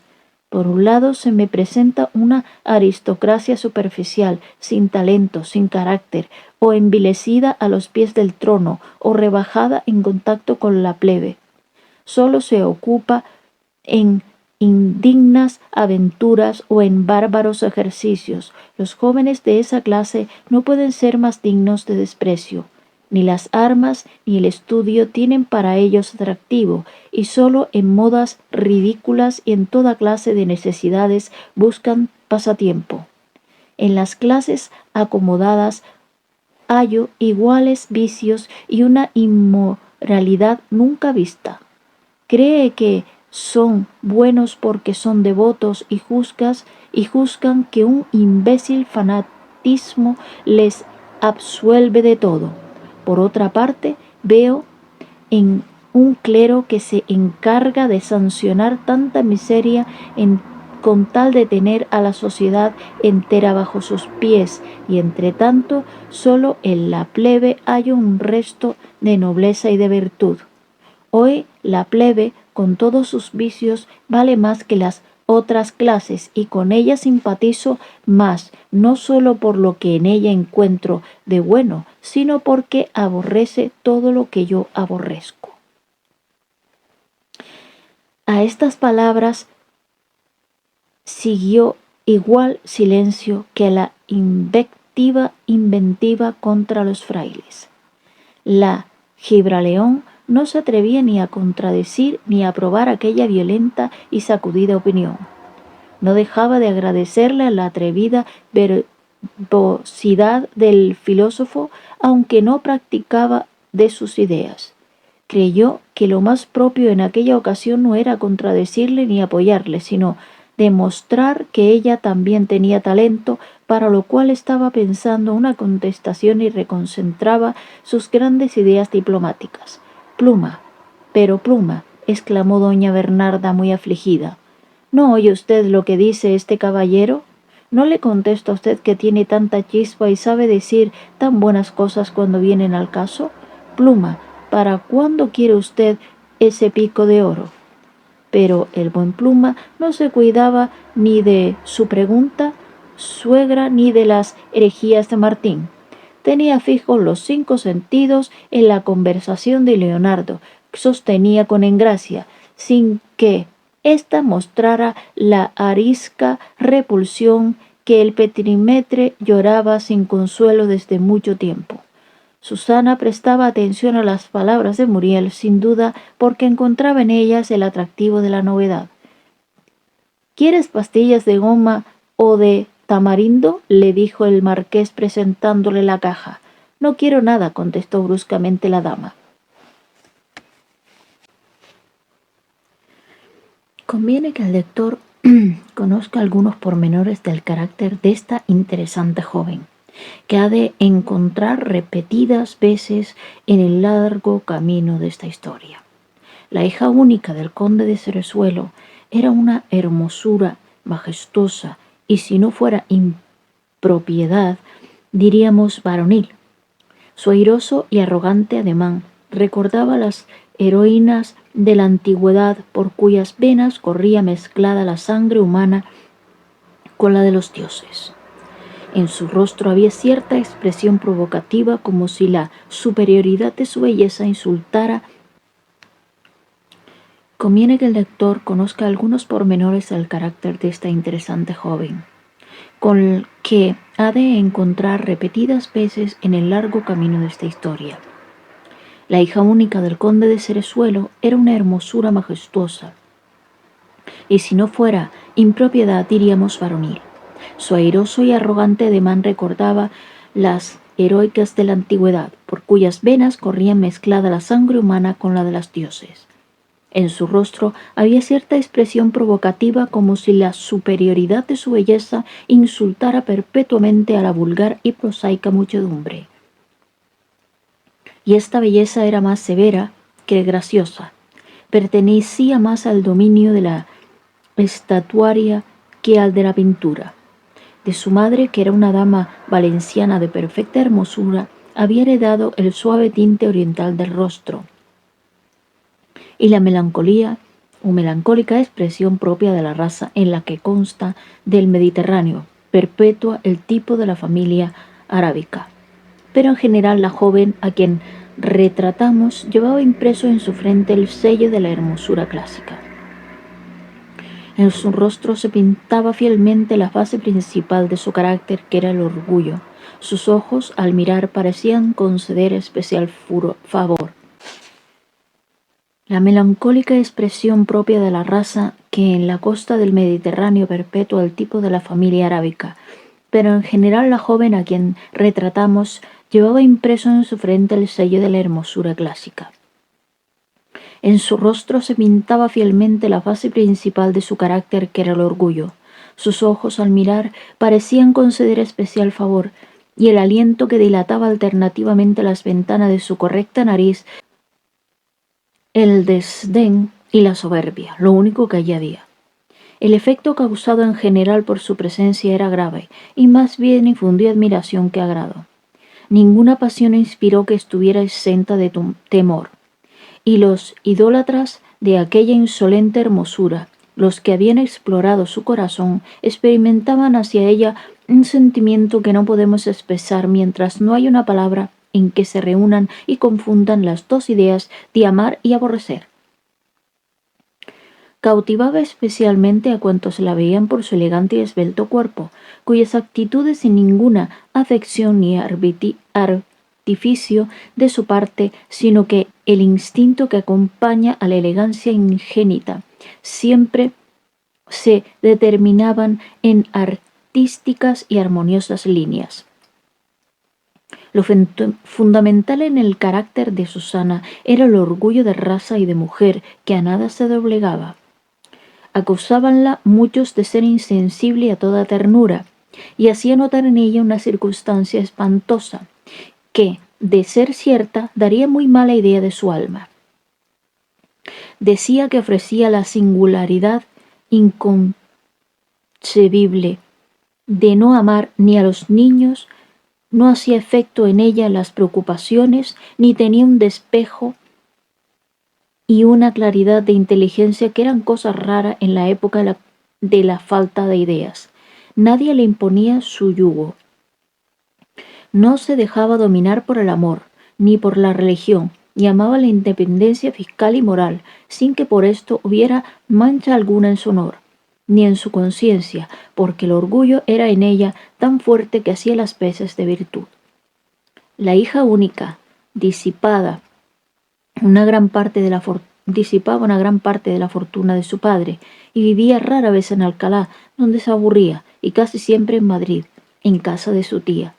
Por un lado se me presenta una aristocracia superficial, sin talento, sin carácter, o envilecida a los pies del trono, o rebajada en contacto con la plebe. Solo se ocupa en indignas aventuras o en bárbaros ejercicios. Los jóvenes de esa clase no pueden ser más dignos de desprecio. Ni las armas ni el estudio tienen para ellos atractivo, y solo en modas ridículas y en toda clase de necesidades buscan pasatiempo. En las clases acomodadas hallo iguales vicios y una inmoralidad nunca vista. Cree que son buenos porque son devotos y juzgan que un imbécil fanatismo les absuelve de todo. Por otra parte, veo en un clero que se encarga de sancionar tanta miseria con tal de tener a la sociedad entera bajo sus pies, y entre tanto solo en la plebe hay un resto de nobleza y de virtud. Hoy la plebe, con todos sus vicios, vale más que las otras clases, y con ella simpatizo más, no solo por lo que en ella encuentro de bueno, sino porque aborrece todo lo que yo aborrezco. A estas palabras siguió igual silencio que a la inventiva contra los frailes. La Gibraleón no se atrevía ni a contradecir ni a aprobar aquella violenta y sacudida opinión. No dejaba de agradecerle a la atrevida verbosidad del filósofo, aunque no practicaba de sus ideas. Creyó que lo más propio en aquella ocasión no era contradecirle ni apoyarle, sino demostrar que ella también tenía talento, para lo cual estaba pensando una contestación y reconcentraba sus grandes ideas diplomáticas. Pluma, pero Pluma, exclamó doña Bernarda muy afligida. ¿No oye usted lo que dice este caballero? ¿No le contesta a usted que tiene tanta chispa y sabe decir tan buenas cosas cuando vienen al caso? Pluma, ¿para cuándo quiere usted ese pico de oro? Pero el buen Pluma no se cuidaba ni de su pregunta suegra ni de las herejías de Martín. Tenía fijos los 5 sentidos en la conversación de Leonardo, que sostenía con engracia, sin que ésta mostrara la arisca repulsión que el petimetre lloraba sin consuelo desde mucho tiempo. Susana prestaba atención a las palabras de Muriel, sin duda porque encontraba en ellas el atractivo de la novedad. ¿Quieres pastillas de goma o de tamarindo?, le dijo el marqués presentándole la caja. No quiero nada, contestó bruscamente la dama. Conviene que el lector conozca algunos pormenores del carácter de esta interesante joven, que ha de encontrar repetidas veces en el largo camino de esta historia. La hija única del conde de Cerezuelo era una hermosura majestuosa y, si no fuera impropiedad, diríamos varonil. Su airoso y arrogante ademán recordaba a las heroínas de la antigüedad, por cuyas venas corría mezclada la sangre humana con la de los dioses. En su rostro había cierta expresión provocativa, como si la superioridad de su belleza insultara. Conviene que el lector conozca algunos pormenores del carácter de esta interesante joven, con el que ha de encontrar repetidas veces en el largo camino de esta historia. La hija única del conde de Cerezuelo era una hermosura majestuosa, y si no fuera impropiedad diríamos varonil. Su airoso y arrogante ademán recordaba las heroicas de la antigüedad, por cuyas venas corría mezclada la sangre humana con la de los dioses. En su rostro había cierta expresión provocativa, como si la superioridad de su belleza insultara perpetuamente a la vulgar y prosaica muchedumbre. Y esta belleza era más severa que graciosa, pertenecía más al dominio de la estatuaria que al de la pintura. De su madre, que era una dama valenciana de perfecta hermosura, había heredado el suave tinte oriental del rostro y la melancolía o melancólica expresión propia de la raza en la que consta del Mediterráneo, perpetua el tipo de la familia arábica. Pero en general la joven a quien retratamos llevaba impreso en su frente el sello de la hermosura clásica. En su rostro se pintaba fielmente la fase principal de su carácter, que era el orgullo. Sus ojos, al mirar, parecían conceder especial favor. La melancólica expresión propia de la raza que en la costa del Mediterráneo perpetua el tipo de la familia arábica. Pero en general la joven a quien retratamos llevaba impreso en su frente el sello de la hermosura clásica. En su rostro se pintaba fielmente la fase principal de su carácter, que era el orgullo. Sus ojos, al mirar, parecían conceder especial favor, y el aliento que dilataba alternativamente las ventanas de su correcta nariz, el desdén y la soberbia, lo único que allí había. El efecto causado en general por su presencia era grave, y más bien infundió admiración que agrado. Ninguna pasión inspiró que estuviera exenta de temor. Y los idólatras de aquella insolente hermosura, los que habían explorado su corazón, experimentaban hacia ella un sentimiento que no podemos expresar mientras no hay una palabra en que se reúnan y confundan las dos ideas de amar y aborrecer. Cautivaba especialmente a cuantos la veían por su elegante y esbelto cuerpo, cuyas actitudes sin ninguna afección ni artificio de su parte, sino que el instinto que acompaña a la elegancia ingénita. Siempre se determinaban en artísticas y armoniosas líneas. Lo fundamental en el carácter de Susana era el orgullo de raza y de mujer, que a nada se doblegaba. Acusábanla muchos de ser insensible a toda ternura, y hacía notar en ella una circunstancia espantosa, que, de ser cierta, daría muy mala idea de su alma. Decía que ofrecía la singularidad inconcebible de no amar ni a los niños, no hacía efecto en ella las preocupaciones, ni tenía un despejo y una claridad de inteligencia que eran cosas raras en la época de la falta de ideas. Nadie le imponía su yugo. No se dejaba dominar por el amor, ni por la religión, y amaba la independencia fiscal y moral, sin que por esto hubiera mancha alguna en su honor, ni en su conciencia, porque el orgullo era en ella tan fuerte que hacía las veces de virtud. La hija única, disipaba una gran parte de la fortuna de su padre, y vivía rara vez en Alcalá, donde se aburría, y casi siempre en Madrid, en casa de su tía.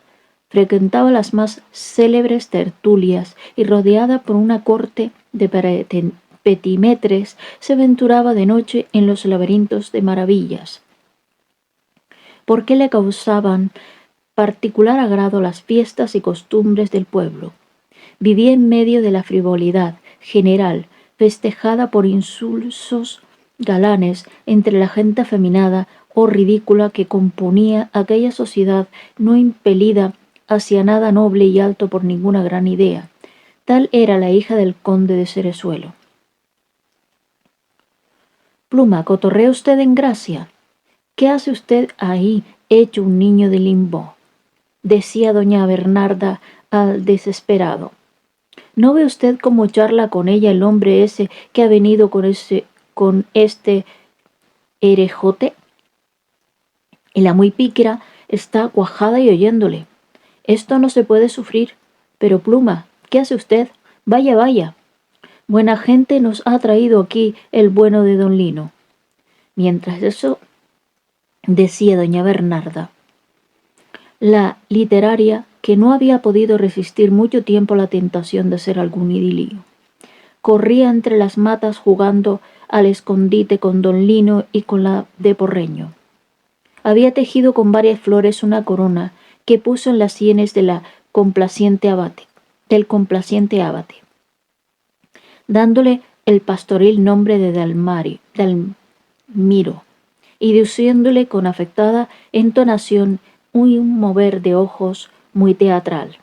Frecuentaba las más célebres tertulias y, rodeada por una corte de petimetres, se aventuraba de noche en los laberintos de maravillas. ¿Por qué le causaban particular agrado las fiestas y costumbres del pueblo? Vivía en medio de la frivolidad general, festejada por insulsos galanes entre la gente afeminada o ridícula que componía aquella sociedad no impelida hacia nada noble y alto por ninguna gran idea. Tal era la hija del conde de Cerezuelo. Pluma, ¿cotorrea usted en Gracia? ¿Qué hace usted ahí, hecho un niño de Limbo?, decía doña Bernarda al desesperado. ¿No ve usted cómo charla con ella el hombre ese que ha venido con este herejote? Y la muy pícara está cuajada y oyéndole. Esto no se puede sufrir. Pero Pluma, ¿qué hace usted? Vaya, vaya. Buena gente nos ha traído aquí el bueno de don Lino. Mientras eso decía doña Bernarda, la literaria, que no había podido resistir mucho tiempo la tentación de hacer algún idilio, corría entre las matas jugando al escondite con don Lino y con la de Porreño. Había tejido con varias flores una corona que puso en las sienes del complaciente abate, dándole el pastoril nombre de Dalmiro, y diciéndole con afectada entonación un mover de ojos muy teatral: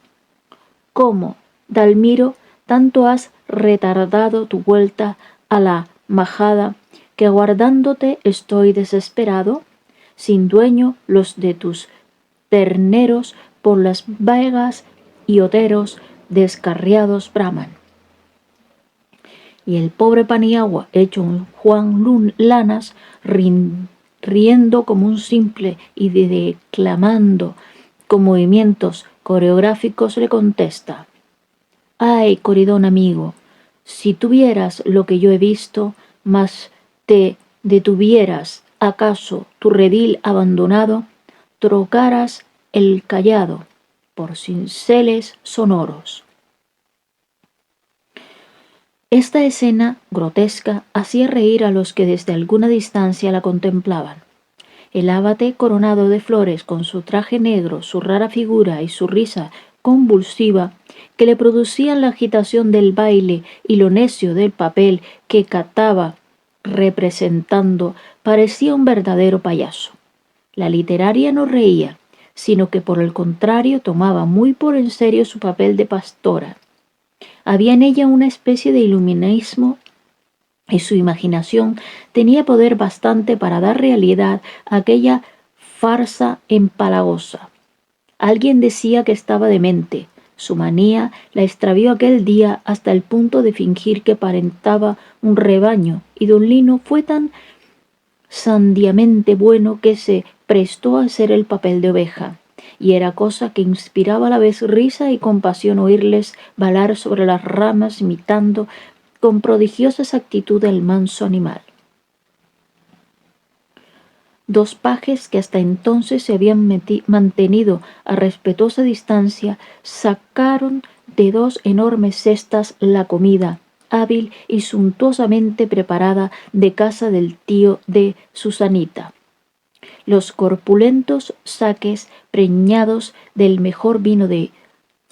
¿Cómo, Dalmiro, tanto has retardado tu vuelta a la majada, que aguardándote estoy desesperado? Sin dueño los de tus terneros por las vegas y oteros descarriados braman. Y el pobre Paniagua, hecho un Juan Lanas, riendo como un simple y declamando con movimientos coreográficos, le contesta: «Ay, Coridón amigo, si tuvieras lo que yo he visto, mas te detuvieras acaso tu redil abandonado, trocaras el callado por cinceles sonoros». Esta escena grotesca hacía reír a los que desde alguna distancia la contemplaban. El abate, coronado de flores, con su traje negro, su rara figura y su risa convulsiva, que le producían la agitación del baile y lo necio del papel que cataba representando, parecía un verdadero payaso. La literaria no reía, sino que por el contrario tomaba muy por en serio su papel de pastora. Había en ella una especie de iluminismo, y su imaginación tenía poder bastante para dar realidad a aquella farsa empalagosa. Alguien decía que estaba demente. Su manía la extravió aquel día hasta el punto de fingir que parentaba un rebaño, y don Lino fue tan sandiamente bueno que se prestó a hacer el papel de oveja, y era cosa que inspiraba a la vez risa y compasión oírles balar sobre las ramas imitando con prodigiosa exactitud el manso animal. Dos pajes que hasta entonces se habían mantenido a respetuosa distancia sacaron de dos enormes cestas la comida, hábil y suntuosamente preparada de casa del tío de Susanita. Los corpulentos saques preñados del mejor vino de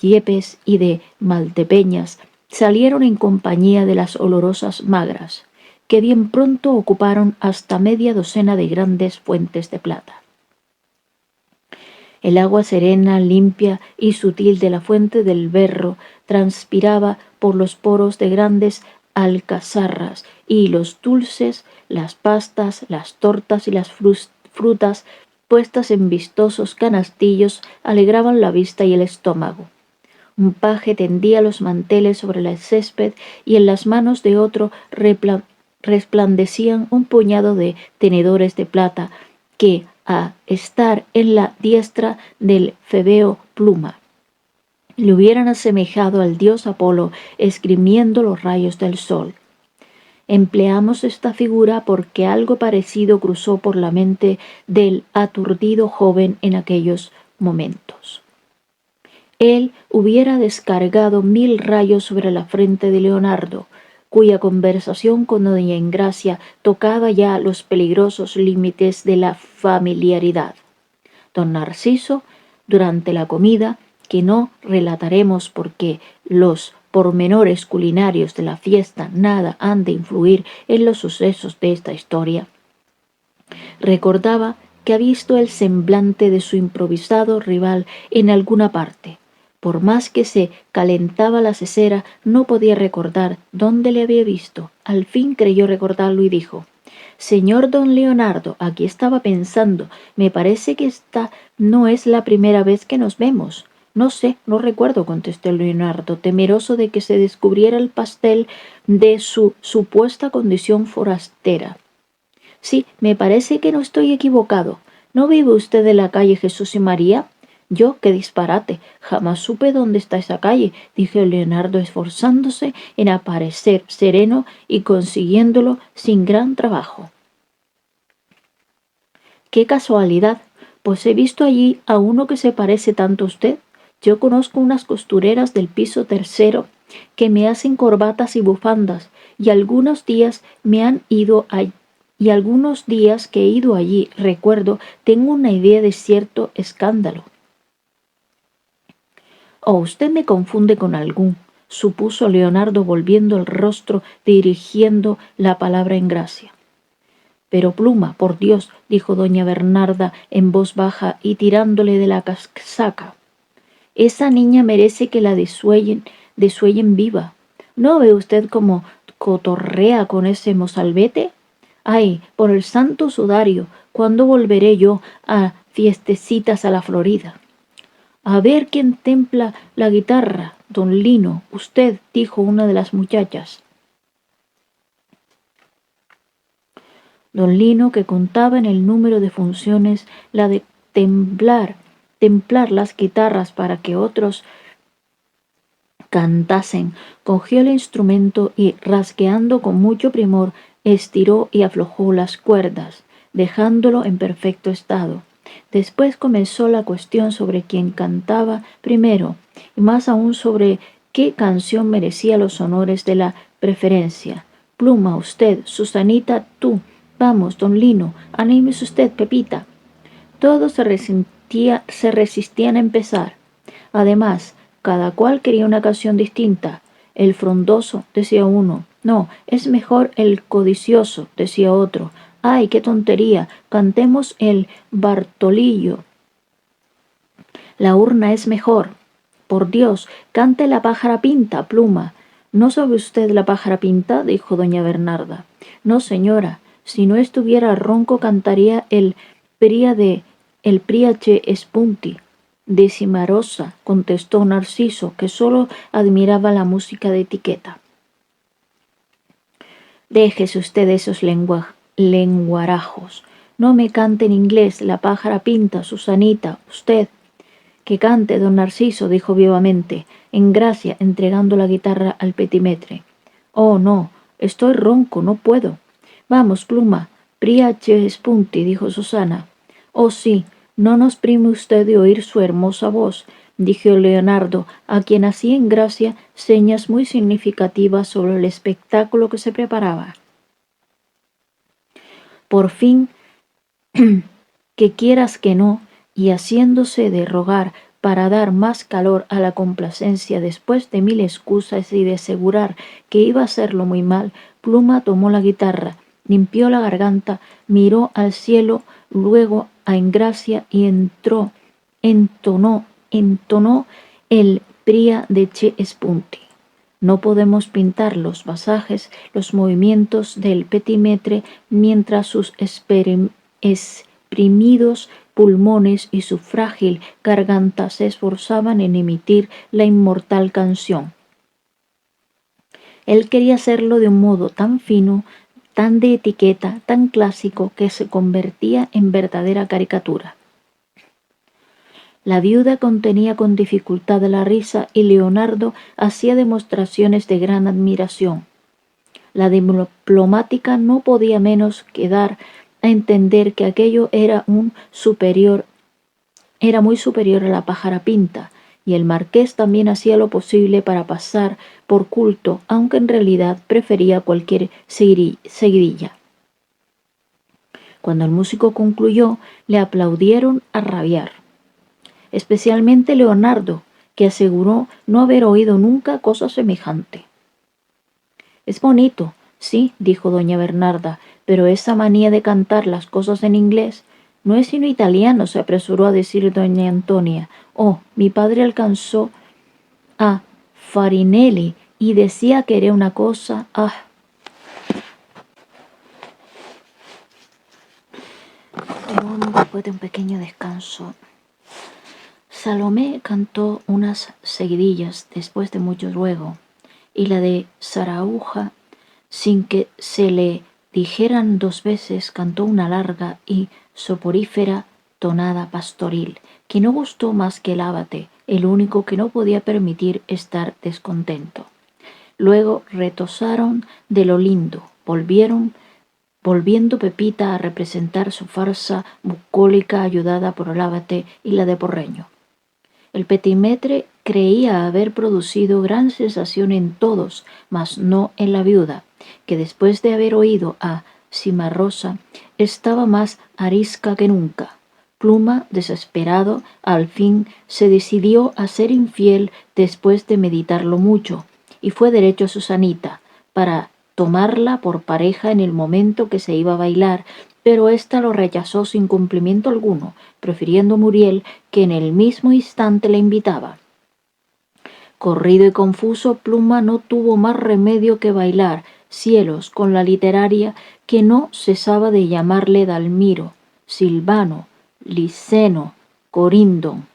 Yepes y de Maltepeñas salieron en compañía de las olorosas magras, que bien pronto ocuparon hasta media docena de grandes fuentes de plata. El agua serena, limpia y sutil de la fuente del berro transpiraba por los poros de grandes alcazarras, y los dulces, las pastas, las tortas y las frutas puestas en vistosos canastillos alegraban la vista y el estómago. Un paje tendía los manteles sobre el césped y en las manos de otro resplandecían un puñado de tenedores de plata que, a estar en la diestra del febeo Pluma, le hubieran asemejado al dios Apolo esgrimiendo los rayos del sol. Empleamos esta figura porque algo parecido cruzó por la mente del aturdido joven en aquellos momentos. Él hubiera descargado 1000 rayos sobre la frente de Leonardo, cuya conversación con doña Engracia tocaba ya los peligrosos límites de la familiaridad. Don Narciso, durante la comida, que no relataremos porque los pormenores culinarios de la fiesta nada han de influir en los sucesos de esta historia, recordaba que ha visto el semblante de su improvisado rival en alguna parte. Por más que se calentaba la cesera, no podía recordar dónde le había visto. Al fin creyó recordarlo y dijo: «Señor don Leonardo, aquí estaba pensando, me parece que esta no es la primera vez que nos vemos». «No sé, no recuerdo», contestó Leonardo, temeroso de que se descubriera el pastel de su supuesta condición forastera. «Sí, me parece que no estoy equivocado. ¿No vive usted en la calle Jesús y María?» «Yo, qué disparate. Jamás supe dónde está esa calle», dijo Leonardo, esforzándose en aparecer sereno y consiguiéndolo sin gran trabajo. «Qué casualidad, pues he visto allí a uno que se parece tanto a usted. Yo conozco unas costureras del piso tercero que me hacen corbatas y bufandas, y algunos días que he ido allí, recuerdo, tengo una idea de cierto escándalo». «O usted me confunde con algún», supuso Leonardo, volviendo el rostro, dirigiendo la palabra en Gracia. «Pero Pluma, por Dios», dijo doña Bernarda en voz baja y tirándole de la casaca, «esa niña merece que la desuellen viva. ¿No ve usted cómo cotorrea con ese mozalbete? Ay, por el santo sudario, ¿cuándo volveré yo a fiestecitas a la Florida? A ver quién templa la guitarra, don Lino, usted», dijo una de las muchachas. Don Lino, que contaba en el número de funciones la de templar las guitarras para que otros cantasen, cogió el instrumento y, rasgueando con mucho primor, estiró y aflojó las cuerdas, dejándolo en perfecto estado. Después comenzó la cuestión sobre quién cantaba primero, y más aún sobre qué canción merecía los honores de la preferencia. «Pluma, usted; Susanita, tú. Vamos, don Lino, anímese usted, Pepita». Todos se resistían a empezar. Además, cada cual quería una canción distinta. «El frondoso», decía uno. «No, es mejor el codicioso», decía otro. «Ay, qué tontería, cantemos el Bartolillo. La urna es mejor». «Por Dios, cante la pájara pinta, Pluma». «¿No sabe usted la pájara pinta?», dijo doña Bernarda. «No, señora, si no estuviera ronco cantaría el Priache Spunti de Cimarosa», contestó Narciso, que solo admiraba la música de etiqueta. «Déjese usted esos lenguarajos. No me cante en inglés la pájara pinta, Susanita, usted». Que cante, don Narciso, dijo vivamente, en gracia, entregando la guitarra al petimetre. Oh, no, estoy ronco, no puedo. Vamos, Pluma, priache spunti, dijo Susana. Oh, sí, no nos prime usted de oír su hermosa voz, dijo Leonardo, a quien hacía en gracia señas muy significativas sobre el espectáculo que se preparaba. Por fin, que quieras que no, y haciéndose de rogar para dar más calor a la complacencia después de mil excusas y de asegurar que iba a hacerlo muy mal, Pluma tomó la guitarra, limpió la garganta, miró al cielo, luego a Engracia y entonó el Pria de Che Spunti. No podemos pintar los pasajes, los movimientos del petimetre mientras sus exprimidos pulmones y su frágil garganta se esforzaban en emitir la inmortal canción. Él quería hacerlo de un modo tan fino, tan de etiqueta, tan clásico, que se convertía en verdadera caricatura. La viuda contenía con dificultad la risa y Leonardo hacía demostraciones de gran admiración. La diplomática no podía menos que dar a entender que aquello era muy superior a la pájara pinta, y el marqués también hacía lo posible para pasar por culto, aunque en realidad prefería cualquier seguidilla. Cuando el músico concluyó, le aplaudieron a rabiar. Especialmente Leonardo, que aseguró no haber oído nunca cosa semejante. Es bonito, sí, dijo doña Bernarda, pero esa manía de cantar las cosas en inglés no es sino italiano, se apresuró a decir doña Antonia. Oh, mi padre alcanzó a Farinelli y decía que era una cosa. Después de un pequeño descanso, Salomé cantó unas seguidillas después de mucho ruego, y la de Sarauja, sin que se le dijeran dos veces, cantó una larga y soporífera tonada pastoril, que no gustó más que el abate, el único que no podía permitir estar descontento. Luego retosaron de lo lindo, volviendo Pepita a representar su farsa bucólica ayudada por el abate y la de Porreño. El petimetre creía haber producido gran sensación en todos, mas no en la viuda, que después de haber oído a Cimarosa estaba más arisca que nunca. Pluma, desesperado, al fin se decidió a ser infiel después de meditarlo mucho, y fue derecho a Susanita, para tomarla por pareja en el momento que se iba a bailar, pero ésta lo rechazó sin cumplimiento alguno, prefiriendo Muriel, que en el mismo instante le invitaba. Corrido y confuso, Pluma no tuvo más remedio que bailar cielos con la literaria, que no cesaba de llamarle Dalmiro, Silvano, Liceno, Corindon.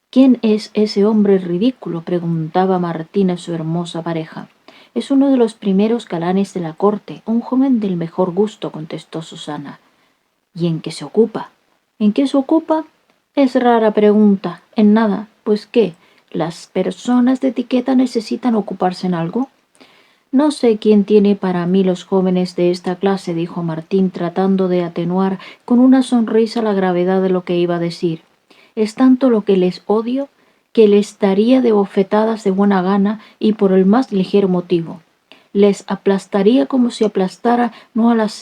¿Quién es ese hombre ridículo?, preguntaba Martín a su hermosa pareja. Es uno de los primeros galanes de la corte, un joven del mejor gusto, contestó Susana. ¿Y en qué se ocupa? ¿En qué se ocupa? Es rara pregunta. En nada. Pues ¿qué? ¿Las personas de etiqueta necesitan ocuparse en algo? No sé quién tiene para mí los jóvenes de esta clase, dijo Martín, tratando de atenuar con una sonrisa la gravedad de lo que iba a decir. Es tanto lo que les odio que les daría de bofetadas de buena gana y por el más ligero motivo. Les aplastaría como si aplastara no a las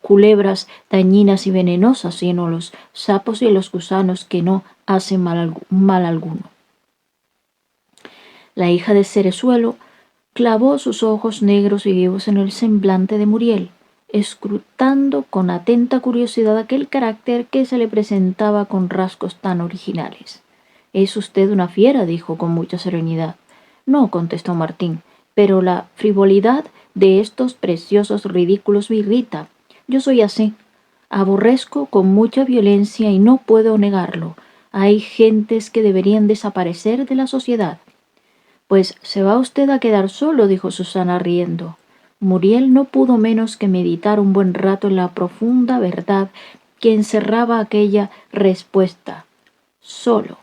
culebras dañinas y venenosas, sino a los sapos y los gusanos que no hacen mal alguno. La hija de Cerezuelo clavó sus ojos negros y vivos en el semblante de Muriel, escrutando con atenta curiosidad aquel carácter que se le presentaba con rasgos tan originales. «Es usted una fiera», dijo con mucha serenidad. «No», contestó Martín, «pero la frivolidad de estos preciosos ridículos me irrita. Yo soy así. Aborrezco con mucha violencia y no puedo negarlo. Hay gentes que deberían desaparecer de la sociedad». «Pues se va usted a quedar solo», dijo Susana riendo. Muriel no pudo menos que meditar un buen rato en la profunda verdad que encerraba aquella respuesta. Solo.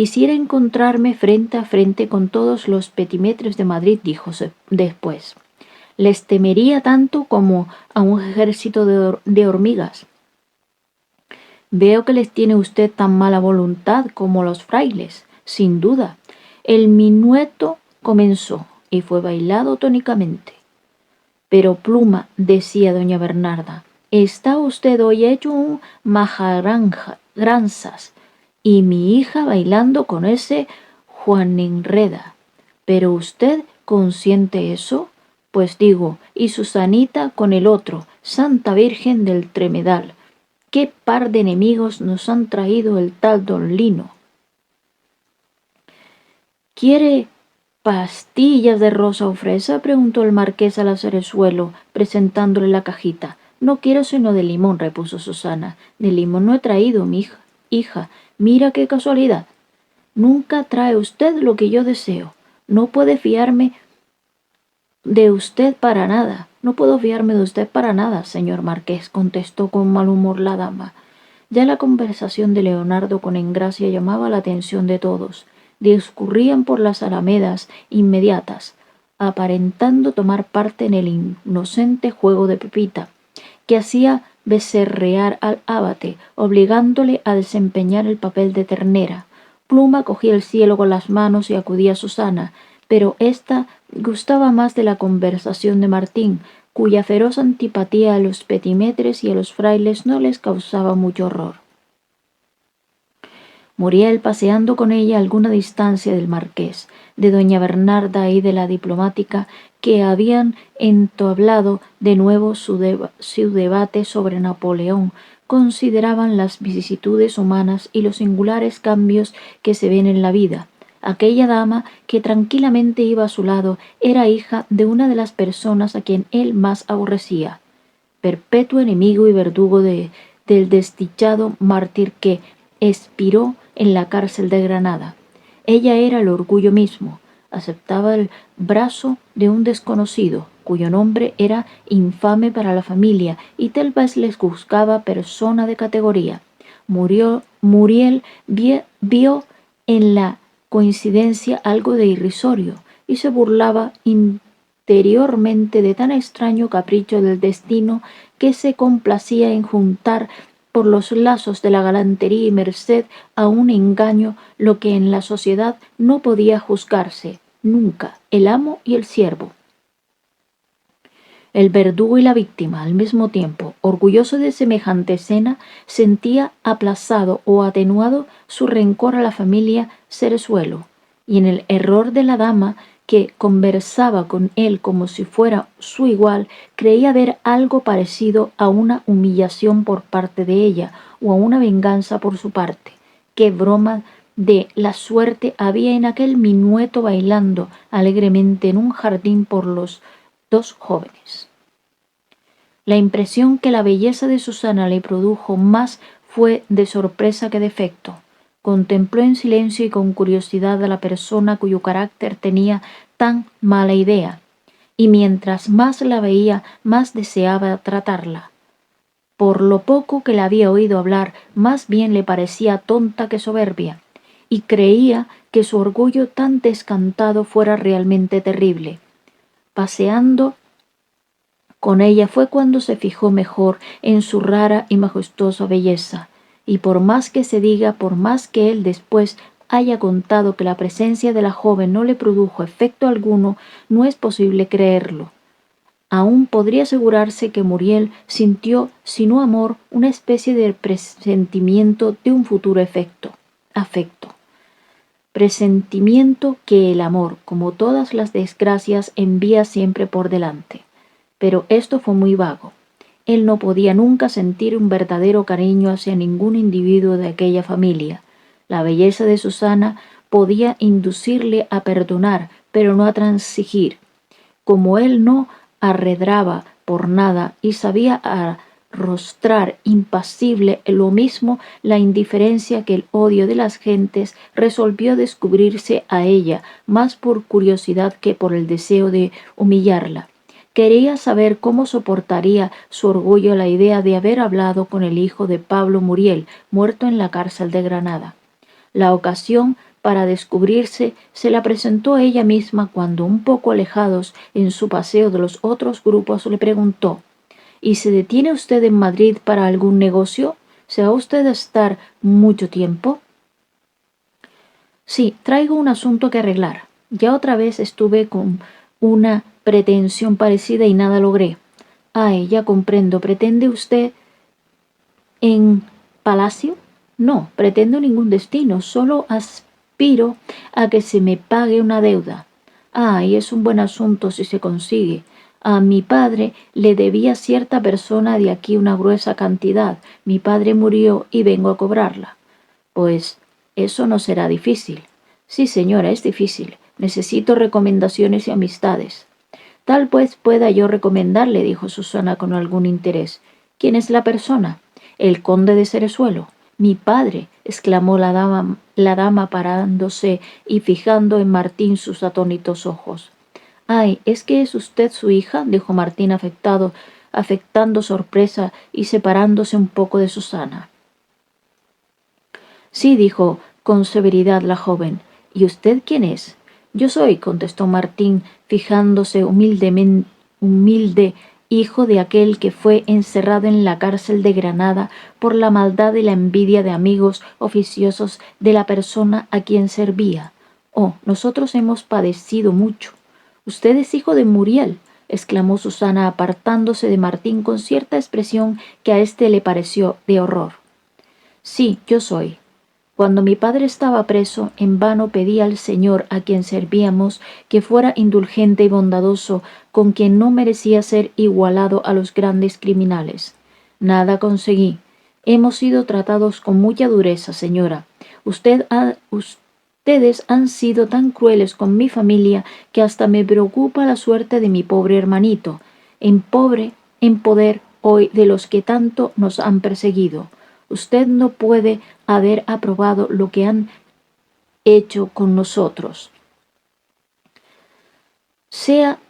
Quisiera encontrarme frente a frente con todos los petimetres de Madrid, dijo después. Les temería tanto como a un ejército de hormigas. Veo que les tiene usted tan mala voluntad como los frailes, sin duda. El minueto comenzó y fue bailado tónicamente. Pero Pluma, decía doña Bernarda, está usted hoy hecho un majaranzas y mi hija bailando con ese Juaninreda. ¿Pero usted consiente eso? Pues digo, y Susanita con el otro, Santa Virgen del Tremedal. ¿Qué par de enemigos nos han traído el tal don Lino? ¿Quiere pastillas de rosa o fresa?, preguntó el marqués al Lazarezuelo, presentándole la cajita. No quiero sino de limón, repuso Susana. De limón no he traído, mi hija. Mira qué casualidad. Nunca trae usted lo que yo deseo. No puede fiarme de usted para nada. No puedo fiarme de usted para nada, señor marqués, contestó con mal humor la dama. Ya la conversación de Leonardo con Engracia llamaba la atención de todos. Discurrían por las alamedas inmediatas, aparentando tomar parte en el inocente juego de Pepita, que hacía becerrear al abate, obligándole a desempeñar el papel de ternera. Pluma cogía el cielo con las manos y acudía a Susana, pero ésta gustaba más de la conversación de Martín, cuya feroz antipatía a los petimetres y a los frailes no les causaba mucho horror. Muriel, paseando con ella a alguna distancia del marqués, de doña Bernarda y de la diplomática, que habían entablado de nuevo su debate sobre Napoleón, consideraban las vicisitudes humanas y los singulares cambios que se ven en la vida. Aquella dama, que tranquilamente iba a su lado, era hija de una de las personas a quien él más aborrecía, perpetuo enemigo y verdugo del desdichado mártir que expiró en la cárcel de Granada. Ella era el orgullo mismo. Aceptaba el brazo de un desconocido, cuyo nombre era infame para la familia y tal vez les juzgaba persona de categoría. Muriel vio en la coincidencia algo de irrisorio y se burlaba interiormente de tan extraño capricho del destino, que se complacía en juntar por los lazos de la galantería y merced a un engaño lo que en la sociedad no podía juzgarse nunca, el amo y el siervo. El verdugo y la víctima, al mismo tiempo, orgulloso de semejante escena, sentía aplazado o atenuado su rencor a la familia Cerezuelo, y en el error de la dama, que conversaba con él como si fuera su igual, creía ver algo parecido a una humillación por parte de ella o a una venganza por su parte. Qué broma de la suerte había en aquel minueto bailando alegremente en un jardín por los dos jóvenes. La impresión que la belleza de Susana le produjo más fue de sorpresa que de efecto. Contempló en silencio y con curiosidad a la persona cuyo carácter tenía tan mala idea, y mientras más la veía, más deseaba tratarla. Por lo poco que la había oído hablar, más bien le parecía tonta que soberbia, y creía que su orgullo tan descantado fuera realmente terrible. Paseando con ella fue cuando se fijó mejor en su rara y majestuosa belleza, y por más que se diga, por más que él después haya contado que la presencia de la joven no le produjo efecto alguno, no es posible creerlo. Aún podría asegurarse que Muriel sintió, si no amor, una especie de presentimiento de un futuro afecto. Presentimiento que el amor, como todas las desgracias, envía siempre por delante. Pero esto fue muy vago. Él no podía nunca sentir un verdadero cariño hacia ningún individuo de aquella familia. La belleza de Susana podía inducirle a perdonar, pero no a transigir. Como él no arredraba por nada y sabía arrostrar impasible lo mismo la indiferencia que el odio de las gentes, resolvió descubrirse a ella más por curiosidad que por el deseo de humillarla. Quería saber cómo soportaría su orgullo la idea de haber hablado con el hijo de Pablo Muriel, muerto en la cárcel de Granada. La ocasión para descubrirse, se la presentó a ella misma cuando, un poco alejados en su paseo de los otros grupos, le preguntó: ¿Y se detiene usted en Madrid para algún negocio? ¿Se va usted a estar mucho tiempo? Sí, traigo un asunto que arreglar. Ya otra vez estuve con una pretensión parecida y nada logré. Ay, ya comprendo. ¿Pretende usted en palacio? No, pretendo ningún destino. Solo aspiro a que se me pague una deuda. Ay, es un buen asunto si se consigue. A mi padre le debía cierta persona de aquí una gruesa cantidad. Mi padre murió y vengo a cobrarla. Pues eso no será difícil. Sí, señora, es difícil. Necesito recomendaciones y amistades. Tal pues pueda yo recomendarle, dijo Susana con algún interés. ¿Quién es la persona? El conde de Cerezuelo. Mi padre, exclamó la dama parándose y fijando en Martín sus atónitos ojos. Ay, ¿es que es usted su hija? Dijo Martín afectando sorpresa y separándose un poco de Susana. Sí, dijo con severidad la joven. ¿Y usted quién es? Yo soy, contestó Martín, fijándose humilde, hijo de aquel que fue encerrado en la cárcel de Granada por la maldad y la envidia de amigos oficiosos de la persona a quien servía. Oh, nosotros hemos padecido mucho. Usted es hijo de Muriel, exclamó Susana apartándose de Martín con cierta expresión que a éste le pareció de horror. Sí, yo soy. Cuando mi padre estaba preso, en vano pedí al Señor a quien servíamos que fuera indulgente y bondadoso con quien no merecía ser igualado a los grandes criminales. Nada conseguí. Hemos sido tratados con mucha dureza, señora. Ustedes han sido tan crueles con mi familia que hasta me preocupa la suerte de mi pobre hermanito, en poder hoy de los que tanto nos han perseguido. Usted no puede haber aprobado lo que han hecho con nosotros. Sea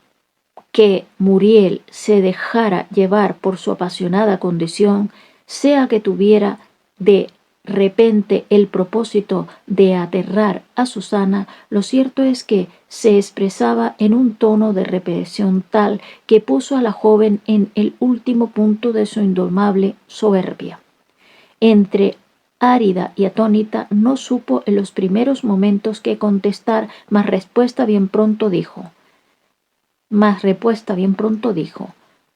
que Muriel se dejara llevar por su apasionada condición, sea que tuviera de repente el propósito de aterrar a Susana, lo cierto es que se expresaba en un tono de represión tal que puso a la joven en el último punto de su indomable soberbia. Entre árida y atónita, no supo en los primeros momentos qué contestar, mas respuesta bien pronto dijo.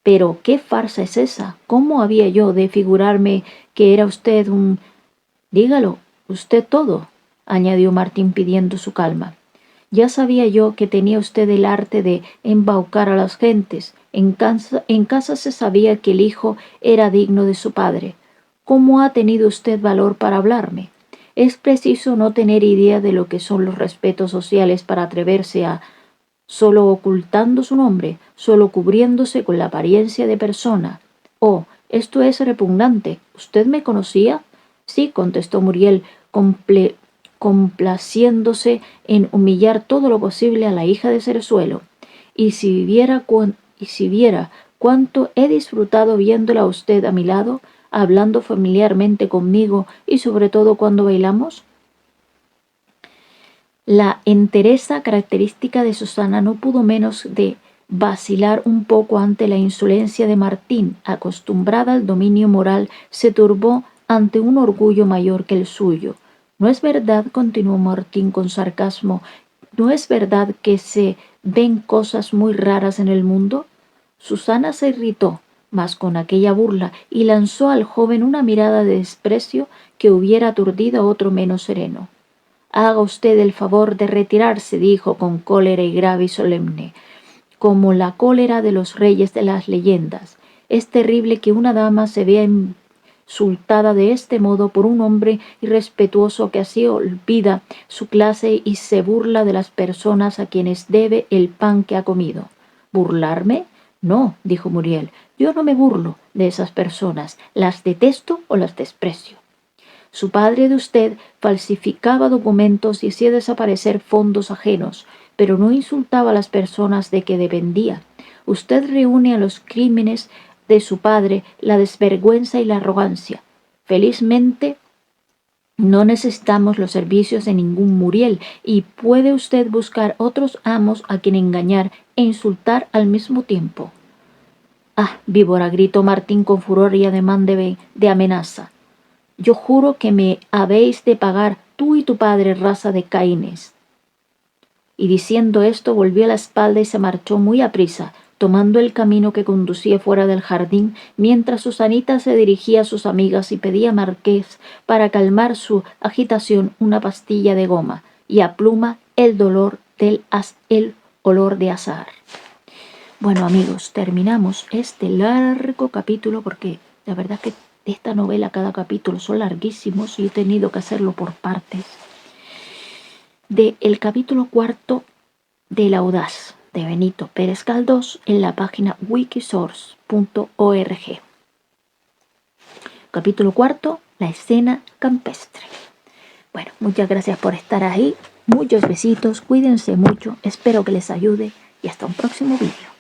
Pero qué farsa es esa. ¿Cómo había yo de figurarme que era usted un... Dígalo, usted todo, añadió Martín pidiendo su calma. Ya sabía yo que tenía usted el arte de embaucar a las gentes. En casa se sabía que el hijo era digno de su padre. ¿Cómo ha tenido usted valor para hablarme? Es preciso no tener idea de lo que son los respetos sociales para atreverse a, solo ocultando su nombre, solo cubriéndose con la apariencia de persona. Oh, esto es repugnante. ¿Usted me conocía? Sí, contestó Muriel, complaciéndose en humillar todo lo posible a la hija de Cerezuelo. Y si viera cuánto he disfrutado viéndola a usted a mi lado, hablando familiarmente conmigo y sobre todo cuando bailamos. La entereza característica de Susana no pudo menos de vacilar un poco ante la insolencia de Martín. Acostumbrada al dominio moral, se turbó ante un orgullo mayor que el suyo. ¿No es verdad, continuó Martín con sarcasmo, no es verdad que se ven cosas muy raras en el mundo? Susana se irritó, mas con aquella burla, y lanzó al joven una mirada de desprecio que hubiera aturdido a otro menos sereno. Haga usted el favor de retirarse, dijo con cólera y grave y solemne, como la cólera de los reyes de las leyendas. Es terrible que una dama se vea insultada de este modo por un hombre irrespetuoso que así olvida su clase y se burla de las personas a quienes debe el pan que ha comido. ¿Burlarme? No, dijo Muriel, yo no me burlo de esas personas, las detesto o las desprecio. Su padre de usted falsificaba documentos y hacía desaparecer fondos ajenos, pero no insultaba a las personas de que dependía. Usted reúne a los crímenes de su padre la desvergüenza y la arrogancia. Felizmente No necesitamos los servicios de ningún Muriel y puede usted buscar otros amos a quien engañar e insultar al mismo tiempo. Ah, víbora, gritó Martín con furor y ademán de amenaza. Yo juro que me habéis de pagar tú y tu padre, raza de Caínes. Y diciendo esto volvió la espalda y se marchó muy aprisa, tomando el camino que conducía fuera del jardín, mientras Susanita se dirigía a sus amigas y pedía a Marqués, para calmar su agitación, una pastilla de goma, y a Pluma el olor de azahar. Bueno, amigos, terminamos este largo capítulo porque la verdad es que de esta novela cada capítulo son larguísimos y he tenido que hacerlo por partes. Del capítulo 4 del Audaz de Benito Pérez Galdós en la página wikisource.org. Capítulo 4, la escena campestre. Bueno, muchas gracias por estar ahí. Muchos besitos, cuídense mucho, espero que les ayude y hasta un próximo vídeo.